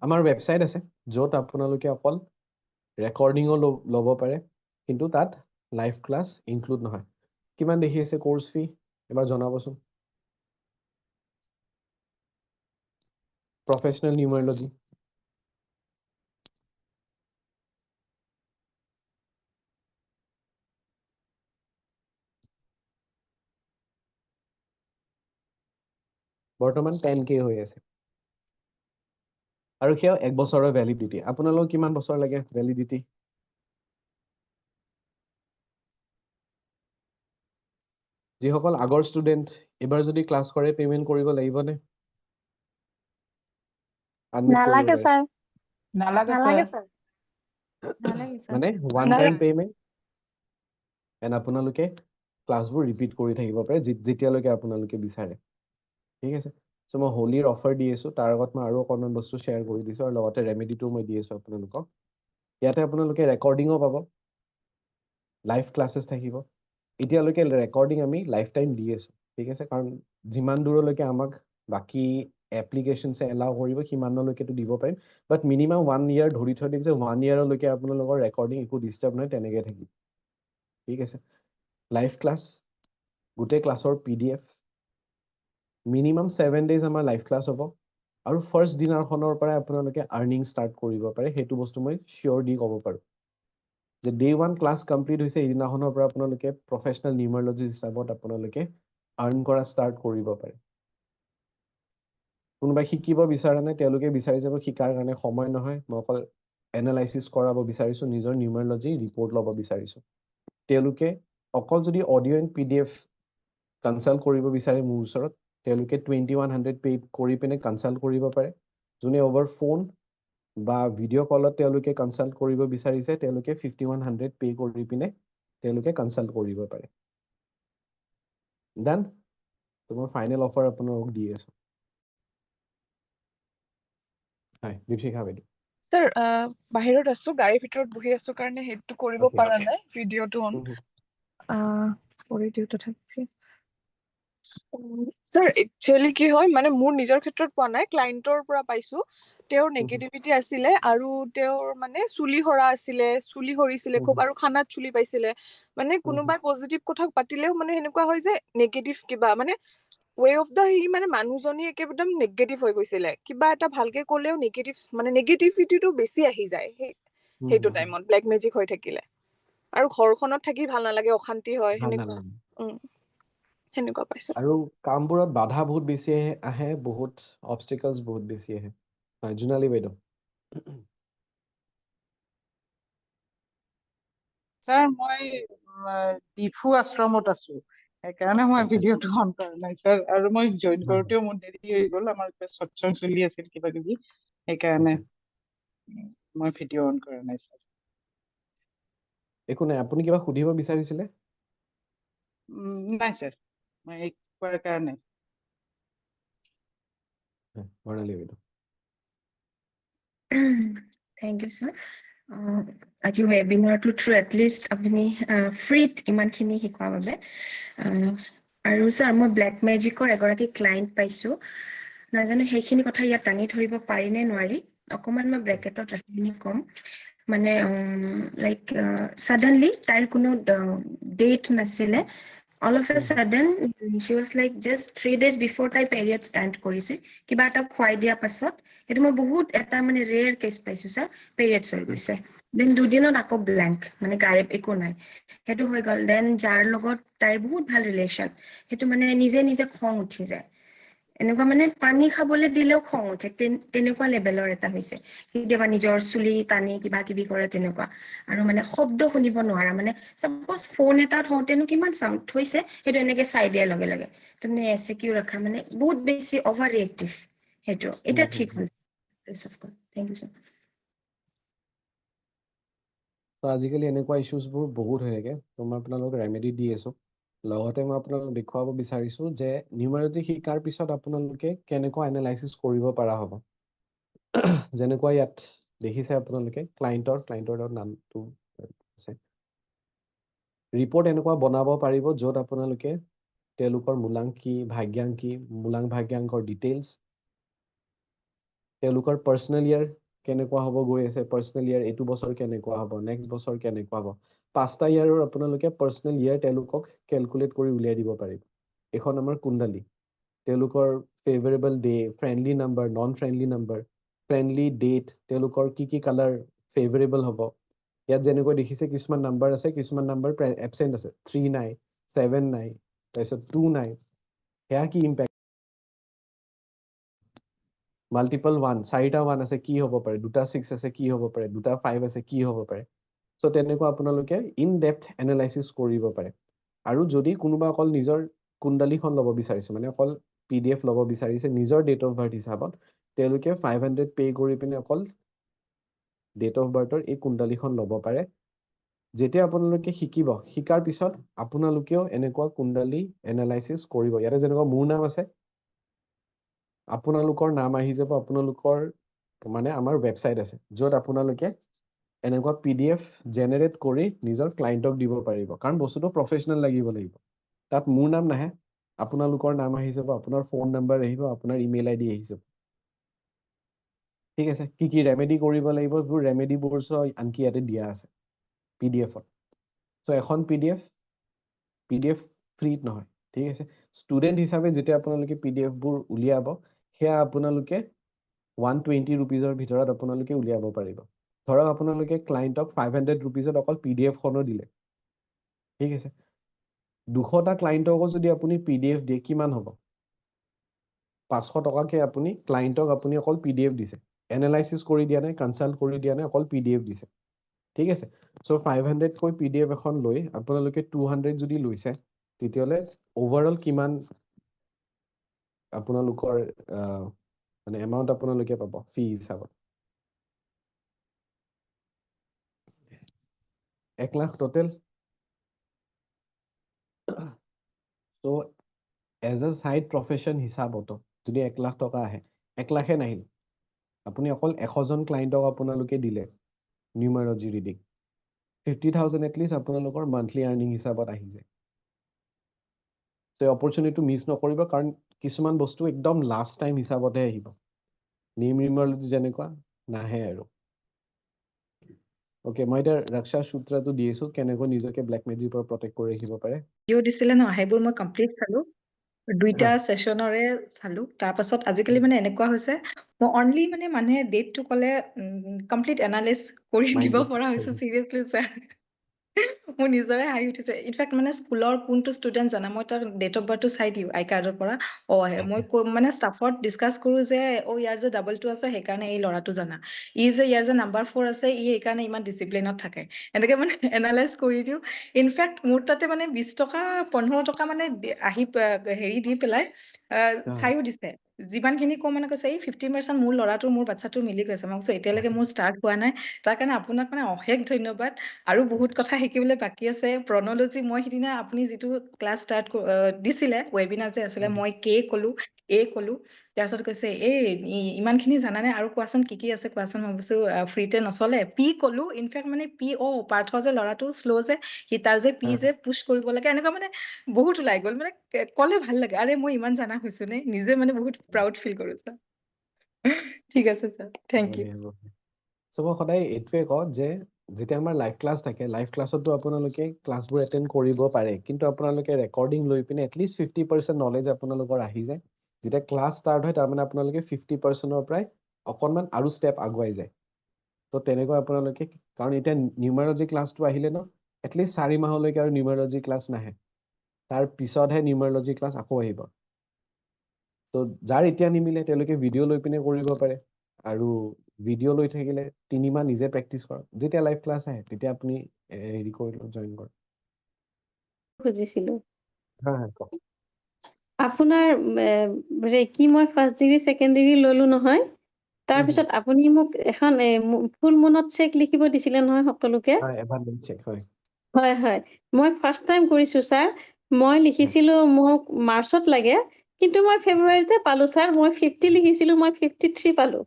আমাৰ ৱেবছাইট আছে য'ত আপোনালোকে অকল ৰেকৰ্ডিংও ল'ব পাৰে কিন্তু তাত লাইভ ক্লাছ ইনক্লুড নহয় কিমান দেখি আছে কোৰ্স ফি এবাৰ জনাবচোন প্ৰফেশনেল নিউমেৰলজি বৰ্তমান 10K হৈ আছে আৰু সেয়া 1 বছৰৰ ভ্যালিডিটি আপোনালোক কিমান বছৰ লাগে ভ্যালিডিটি যিসকল আগৰ ষ্টুডেন্ট এবাৰ যদি ক্লাছ কৰে পেমেন্ট কৰিব লাগিবনে নালাগে স্যাৰ নালাগে নালাগে স্যাৰ স্যাৰ মানে ওৱান টাইম পেমেন্ট এন্ড আপোনালোকে ক্লাছবোৰ ৰিপিট কৰি থাকিব পাৰে যেতিয়ালৈকে আপোনালোকে বিচাৰে ঠিক আছে সো মই হোলিৰ অফাৰ দি আছো তাৰ আগত মই আৰু অকণমান বস্তু শ্বেয়াৰ কৰি দিছো আৰু লগতে ৰেমেডিটো মই দি আছো আপোনালোকক ইয়াতে আপোনালোকে ৰেকৰ্ডিংও পাব লাইভ ক্লাছেছ থাকিব এতিয়ালৈকে ৰেকৰ্ডিং আমি লাইফ টাইম দি আছো ঠিক আছে কাৰণ যিমান দূৰলৈকে আমাক বাকি এপ্লিকেশনছে এলাউ কৰিব সিমানলৈকেতো দিব পাৰিম বাট মিনিমাম 1 ইয়াৰ ধৰি থৈ দিম যে 1 ইয়াৰলৈকে আপোনালোকৰ ৰেকৰ্ডিং একো ডিস্টাৰ্ব নহয় তেনেকৈ থাকিব ঠিক আছে লাইভ ক্লাছ গোটেই ক্লাছৰ PDF মিনিমাম 7 ডেজ আমাৰ লাইভ ক্লাছ হ'ব আৰু ফাৰ্স্ট দিনাৰখনৰ পৰা আপোনালোকে আৰ্নিং ষ্টাৰ্ট কৰিব পাৰে সেইটো বস্তু মই শিওৰ দি ক'ব পাৰো যে ডে 1 ক্লাছ কমপ্লিট হৈছে এইদিনাখনৰ পৰা আপোনালোকে প্ৰফেশনেল নিউমেৰলজিষ্ট হিচাপত আপোনালোকে আৰ্ন কৰা ষ্টাৰ্ট কৰিব পাৰে কোনোবাই শিকিব বিচাৰে নে তেওঁলোকে বিচাৰি যাব শিকাৰ কাৰণে সময় নহয় মই অকল এনালাইসিস কৰাব বিচাৰিছো নিজৰ নিউমেৰলজি ৰিপৰ্ট ল'ব বিচাৰিছো তেওঁলোকে অকল যদি অডিও এণ্ড PDF কনসাল্ট কৰিব বিচাৰে মোৰ ওচৰত তেওঁলোকে 2100 পে কৰি পিনে কনসাল্ট কৰিব পাৰে যোনে ওভাৰ ফোন বা ভিডিও কলত তেওঁলোকে কনসাল্ট কৰিব বিচাৰিছে তেওঁলোকে 5100 পে কৰি পিনে তেওঁলোকে কনসাল্ট কৰিব পাৰে ডান তোমাৰ ফাইনেল অফাৰ আপোনাক দি আছো হাই দীপশিখা বাইদেউ স্যাৰ বাহিৰত আছো গাড়ীৰ ভিতৰত বহি আছো কাৰণে হেডটো কৰিব Okay. পৰা নাই ভিডিঅ'টো অন কৰি দিও তথাপি স্যাৰ একচুয়ালি কি হয় মানে মোৰ নিজৰ ক্ষেত্ৰত পোৱা নাই ক্লায়েন্টৰ পৰা পাইছো তেওঁৰ নেগেটিভিটি আছিলে আৰু তেওঁৰ মানে চুলি হৰা আছিলে চুলি হৰিছিলে খুব আৰু খানাত চুলি পাইছিলে মানে কোনোবাই পজিটিভ কথা পাতিলেও মানে সেনেকুৱা হয় যে নেগেটিভ কিবা মানে ৱে অফ দা হি মানে মানুহজনী একদম নেগেটিভ হৈ গৈছিলে কিবা এটা ভালকে ক'লেও নেগেটিভ মানে নেগেটিভিটিটো বেছি আহি যায় সেইটো টাইমত ব্লেক মেজিক হৈ থাকিলে আৰু ঘৰখনত থাকি ভাল নালাগে অশান্তি হয় সেনেকুৱা সেনেকুৱা পাইছো আৰু কামবোৰত বাধা বহুত বেছি আহে বহুত অবষ্টেকলছ বহুত বেছি আহে হয় জুনালী বাইদেউ স্যাৰ মই ডিফু আশ্ৰমত আছো সেইকাৰণে মই ভিডিঅ'টো অন কৰা নাই স্যাৰ আৰু মই জইন কৰোতেও মোৰ দেৰি হৈ গ'ল আমাৰ সৎসং চলি আছিল কিবা কিবি সেইকাৰণে মই ভিডিঅ' অন কৰা নাই স্যাৰ একো নাই আপুনি কিবা সুধিব বিচাৰিছিলে নাই স্যাৰ মই একবাৰ কাৰণে বৰ্ণালী বাইদেউ Thank you, sir. আজি ৱেবিনাৰটো থ্ৰু এটলিষ্ট আপুনি ফ্ৰীত ইমানখিনি শিকোৱাৰ বাবে আৰু স্যাৰ মই ব্লেক মেজিকৰ এগৰাকী ক্লায়েণ্ট পাইছোঁ নাজানো সেইখিনি কথা ইয়াত দাঙি ধৰিব পাৰি নে নোৱাৰি অকণমান মই ব্ৰেকেটত ৰাখি পিনি ক'ম মানে লাইক ছাডেনলি তাইৰ কোনো ডেট নাছিলে all of a sudden she was like just 3 days before তাই period stand কৰিছে কিবা এটা খুৱাই দিয়া পাছত সেইটো মই বহুত এটা মানে ৰেয়াৰ কেছ পাইছো স্যাৰ periods হৈ গৈছে দেন দুদিনত আকৌ ব্ল্যাঙ্ক মানে গায়েব একো নাই সেইটো হৈ গ'ল দেন যাৰ লগত তাইৰ বহুত ভাল ৰিলেশ্যন সেইটো মানে নিজে নিজে খং উঠি যায় এনেকুৱা মানে পানী খাবলৈ দিলেও খং উঠে তেনেকুৱা লেভেলৰ এটা হৈছে কেতিয়াবা নিজৰ চুলি টানি কিবা কিবি কৰে তেনেকুৱা আৰু মানে শব্দ শুনিব নোৱাৰা মানে সাপোজ ফোন এটা থওঁতেনো কিমান সাউণ্ড হৈছে সেইটো এনেকে চাই দিয়াৰ লগে লগে তুমি এসকিউ ৰাখা মানে বহুত বেছি অভাৰ ৰিয়েক্টিভ সেইটো এটা ঠিক হ'ল please of God thank you sir তো আজিকালি এনেকুৱা ইছ্যুজবোৰ বহুত হৈ থাকে, তো মই আপোনালোকক ৰেমেডি দি আছোঁ। লগতে মই আপোনালোকক দেখুৱাব বিচাৰিছোঁ যে নিউমাৰলজি শিকাৰ পিছত আপোনালোকে কেনেকুৱা এনালাইচিছ কৰিব পৰা হ'ব। যেনেকুৱা ইয়াত দেখিছে আপোনালোকে ক্লাইণ্টৰ নামটো আছে। ৰিপৰ্ট এনেকুৱা বনাব পাৰিব য'ত আপোনালোকে তেওঁলোকৰ মূলাংকি, ভাগ্যাংকি, ভাগ্যাংকৰ ডিটেইলছ, তেওঁলোকৰ পাৰ্চনেল ইয়াৰ কেনেকুৱা হ'ব গৈ আছে, পাৰ্চনেল ইয়াৰ এইটো বছৰ কেনেকুৱা হ'ব, নেক্সট বছৰ কেনেকুৱা হ'ব, 5টা ইয়াৰৰ আপোনালোকে পাৰ্চনেল ইয়াৰ তেওঁলোকক কেলকুলেট কৰি উলিয়াই দিব পাৰিব। এখন আমাৰ কুণ্ডালী, তেওঁলোকৰ favourable day, friendly number, non friendly number, friendly date, তেওঁলোকৰ কি কালাৰ ফেভাৰেবল হ'ব। ইয়াত যেনেকৈ দেখিছে কিছুমান নাম্বাৰ আছে, কিছুমান নাম্বাৰ এবচেণ্ট আছে, 3 নাই, 7 নাই, তাৰপিছত 2 নাই। সেয়া কি ইম্পেক্ট, মাল্টিপল 1, 4টা 1 আছে, কি হ'ব পাৰে, 2টা 6 আছে, কি হ'ব পাৰে, 2টা 5 আছে, কি হ'ব পাৰে। চ' তেনেকুৱা আপোনালোকে ইন ডেপথ এনালাইচিছ কৰিব পাৰে। আৰু যদি কোনোবা অকল নিজৰ কুণ্ডালীখন ল'ব বিচাৰিছে, মানে অকল PDF ল'ব বিচাৰিছে নিজৰ ডেট অফ বাৰ্থ হিচাপত, তেওঁলোকে 500 পে' কৰি পিনে অকল ডেট অফ বাৰ্থৰ এই কুণ্ডালীখন ল'ব পাৰে। যেতিয়া আপোনালোকে শিকিব, শিকাৰ পিছত আপোনালোকেও এনেকুৱা কুণ্ডালী এনালাইচিছ কৰিব। ইয়াতে যেনেকুৱা মোৰ নাম আছে, আপোনালোকৰ নাম আহি যাব, আপোনালোকৰ মানে আমাৰ ৱেবছাইট আছে য'ত আপোনালোকে এনেকুৱা PDF জেনেৰেট কৰি নিজৰ ক্লাইণ্টক দিব পাৰিব। কাৰণ বস্তুটো প্ৰফেচনেল লাগিব। তাত মোৰ নাম নাহে, আপোনালোকৰ নাম আহি যাব, আপোনাৰ ফোন নাম্বাৰ আহিব, আপোনাৰ ইমেইল ID আহি যাব। ঠিক আছে, কি ৰেমেডি কৰিব লাগিব, এইবোৰ ৰেমেডিবোৰ আনকি ইয়াতে দিয়া আছে PDF-ত। চ' এখন PDF ফ্ৰীত নহয়, ঠিক আছে। ষ্টুডেণ্ট হিচাপে যেতিয়া আপোনালোকে PDF-বোৰ উলিয়াব, সেয়া আপোনালোকে 120 ৰুপিজৰ ভিতৰত আপোনালোকে উলিয়াব পাৰিব। ধৰক আপোনালোকে ক্লাইণ্টক 500 ৰুপিজত অকল PDF-খনো দিলে, ঠিক আছে। 200টা ক্লাইণ্টকো যদি আপুনি PDF দিয়ে, কিমান হ'ব? 500 টকাকে আপুনি ক্লাইণ্টক আপুনি অকল PDF দিছে, এনালাইচিছ কৰি দিয়া নাই, কনচাল্ট কৰি দিয়া নাই, অকল PDF দিছে, ঠিক আছে। চ' 500কৈ PDF এখন লৈ আপোনালোকে 200 যদি লৈছে, তেতিয়াহ'লে অভাৰঅল কিমান আপোনালোকৰ মানে এমাউণ্ট আপোনালোকে পাব ফি হিচাপত? 1 lakh total. So' as a side profession হিচাপতো যদি 1 লাখ টকা আহে, 1 লাখে নাহিল, আপুনি অকল 100জন ক্লাইণ্টক আপোনালোকে দিলে নিউমাৰলজি ৰিডিং, 50,000 এটলিষ্ট আপোনালোকৰ মান্থলি আৰ্নিং হিচাপত আহি যায়। চ' অপৰচুনিটিটো মিছ নকৰিব, কাৰণ কিছুমান বস্তু একদম লাষ্ট টাইম হিচাপতহে আহিব। নিউমাৰলজি যেনেকুৱা নাহে আৰু। অ'কে, মই এতিয়া ৰক্ষা সূত্ৰটো দি আছোঁ, কেনেকৈ নিজকে ব্লেক মেজিকৰ পৰা প্ৰটেক্ট কৰি ৰাখিব পাৰে। ভিডিঅ' দিছিলে ন, সেইবোৰ মই কমপ্লিট চালো, 2টা ছেশ্যনৰে চালো। তাৰপাছত আজিকালি মানে এনেকুৱা হৈছে, মই অনলি মানে মানুহে ডেটটো ক'লে কমপ্লিট এনালাইজ কৰি দিব পৰা হৈছো। চিৰিয়াছলি ছাৰ, মোৰ নিজৰে হাঁহি উঠিছে। ইনফেক্ট মানে স্কুলৰ কোনটো ষ্টুডেণ্ট জানা, মই তাৰ ডেট অফ বাৰ্থটো চাই দিওঁ আই কাৰ্ডৰ পৰা। মই মানে ষ্টাফত ডিছকাছ কৰোঁ যে ইয়াৰ যে ডাবলটো আছে সেইকাৰণে এই ল'ৰাটো জানা, ইয়াৰ যে নাম্বাৰ 4 আছে সেইকাৰণে ইমান ডিচিপ্লিনত থাকে, এনেকে মানে এনালাইজ কৰি দিওঁ। ইনফেক্ট মোৰ তাতে মানে 20 টকা 15 টকা মানে আহি হেৰি দি পেলাই চাইও দিছে। যিমানখিনি কম মানে কৈছে এই 50% মোৰ ল'ৰাটোৰ মোৰ বাচ্ছাটোৰ মিলি গৈছে। মই কৈছো এতিয়ালৈকে মোৰ ষ্টাৰ্ট হোৱা নাই, তাৰ কাৰণে আপোনাক মানে অশেষ ধন্যবাদ। আৰু বহুত কথা শিকিবলৈ বাকী আছে। প্ৰনলজি মই সিদিনা আপুনি যিটো ক্লাছ ষ্টাৰ্ট দিছিলে, ৱেবিনাৰ যে আছিলে, মই ক'লো ক'লো, তাৰপিছত কৈছে ইমানখিনি জানানে, আৰু কোৱাচোন কি আছে কোৱাচোন। মই কৈছো ফ্ৰীতে নচলে। ক'লো, ইনফেক্ট মানে পাৰ্থ যে ল'ৰাটো শ্ল' যে, সি তাৰ যে যে পুছ কৰিব লাগে, এনেকুৱা মানে বহুত ওলাই গ'ল। মানে ক'লে ভাল লাগে, আৰে মই ইমান জানা হৈছো নে, নিজে মানে বহুত প্ৰাউড ফিল কৰো ছাৰ। ঠিক আছে ছাৰ, থেংক ইউ। চ' মই সদায় এইটোৱে কওঁ যে যেতিয়া আমাৰ লাইভ ক্লাছ থাকে, লাইভ ক্লাছতো আপোনালোকে ক্লাছবোৰ এটেণ্ড কৰিব পাৰে, কিন্তু আপোনালোকে ৰেকৰ্ডিং লৈ পিনে এটলিষ্ট 50% নলেজ আপোনালোকৰ আহি যায়। যেতিয়া ক্লাছ ষ্টাৰ্ট হয়, তাৰমানে আপোনালোকে 50%ৰ পৰাই অকণমান আৰু ষ্টেপ আগুৱাই যায়। তো তেনেকৈ আপোনালোকে, কাৰণ এতিয়া নিউমাৰলজি ক্লাছটো আহিলে ন, এটলিষ্ট 4 মাহলৈকে আৰু নিউমাৰলজি ক্লাছ নাহে, তাৰ পিছতহে নিউমাৰলজি ক্লাছ আকৌ আহিব। তো যাৰ এতিয়া নিমিলে তেওঁলোকে ভিডিঅ' লৈ পিনে কৰিব পাৰে, আৰু ভিডিঅ' লৈ থাকিলে 3 মাহ নিজে প্ৰেক্টিচ কৰক, যেতিয়া লাইভ ক্লাছ আহে তেতিয়া আপুনি হেৰি কৰিলো, জইন কৰক। খুজিছিলো কওক। আপোনাৰ কি মই ফাৰ্ষ্ট ডিগ্ৰী ছেকেণ্ড ডিগ্ৰী ললো নহয়, তাৰপিছত আপুনি মোক এখন ফুল মুনত চেক লিখিব দিছিলে নহয় সকলোকে। হয় এভাৰমেণ্ট চেক হয় হয় হয় মই ফাৰ্ষ্ট টাইম কৰিছো ছাৰ। মই লিখিছিলো মোক মাৰ্চত লাগে, কিন্তু মই ফেব্ৰুৱাৰীতে পালো ছাৰ। মই 50 লিখিছিলো, মই 53 পালো।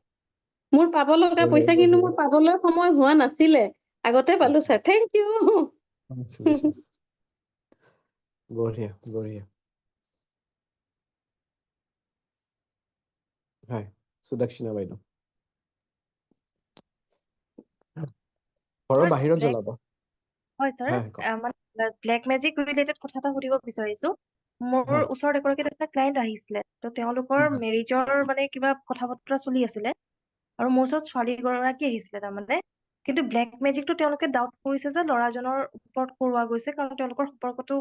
মোৰ পাব লগা বঢ়িয়া, পইচা কিন্তু বঢ়িয়া। মোৰ পাবলৈ সময় হোৱা নাছিলে। আগতে পালো ছাৰ, থেংক ইউ। Congratulations. বঢ়িয়া বঢ়িয়া হয় সুদক্ষিণা বাইদেউ ঘৰৰ বাহিৰত জ্বলাব। হয় ছাৰ, হয় কওক। মানে ব্লেক মেজিক ৰিলেটেড কথা এটা সুধিব বিচাৰিছো। মোৰ হয়। ওচৰত এগৰাকী এটা ক্লায়েণ্ট আহিছিলে, তো তেওঁলোকৰ মেৰিজৰ মানে কিবা কথা বতৰা চলি আছিলে, আৰু মোৰ ওচৰত ছোৱালী গৰাকী আহিছিলে তাৰমানে। কিন্তু ব্লেক মেজিকটো তেওঁলোকে ডাউট কৰিছে যে ল'ৰাজনৰ ওপৰত কৰোৱা গৈছে, কাৰণ তেওঁলোকৰ সম্পৰ্কটো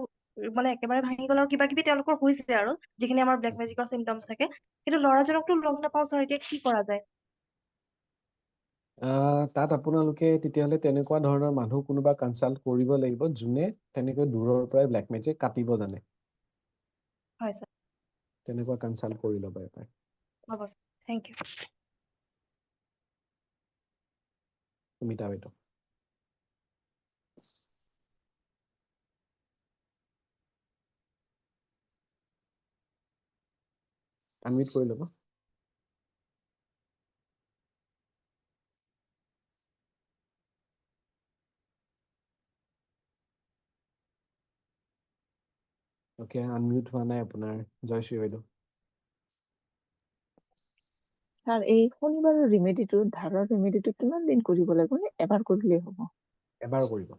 মানে একেবাৰে ভাঙি গ'ল আৰু কিবা কিবি তেওঁলোকৰ হৈছে আৰু যিখিনি আমাৰ ব্লেক মেজিকৰ চিমটমছ থাকে। কিন্তু ল'ৰাজনকতো লগ নাপাওঁ ছাৰ, এতিয়া কি কৰা যায়? তাত আপোনালোকে তেতিয়াহ'লে তেনেকুৱা ধৰণৰ মানুহ কোনোবা কনচাল্ট কৰিব লাগিব যোনে তেনেকৈ দূৰৰ পৰাই ব্লেক মেজিক কাটিব জানে। হয় ছাৰ, তেনেকুৱা কনচাল্ট কৰি ল'ব এবাৰ। হ'ব ছাৰ, থেংক ইউ। সুমিতা বাইদেউ আনমিউট কৰি ল'ব। অ'কে আনমিউট হোৱা নাই আপোনাৰ জয়শ্ৰী বাইদেউ। ছাৰ এই শনিবাৰৰ ৰেমেডিটো ধাৰৰ ৰেমেডিটো কিমান দিন কৰিব লাগিব নে এবাৰ কৰিলেই হ'ব? এবাৰ কৰিব।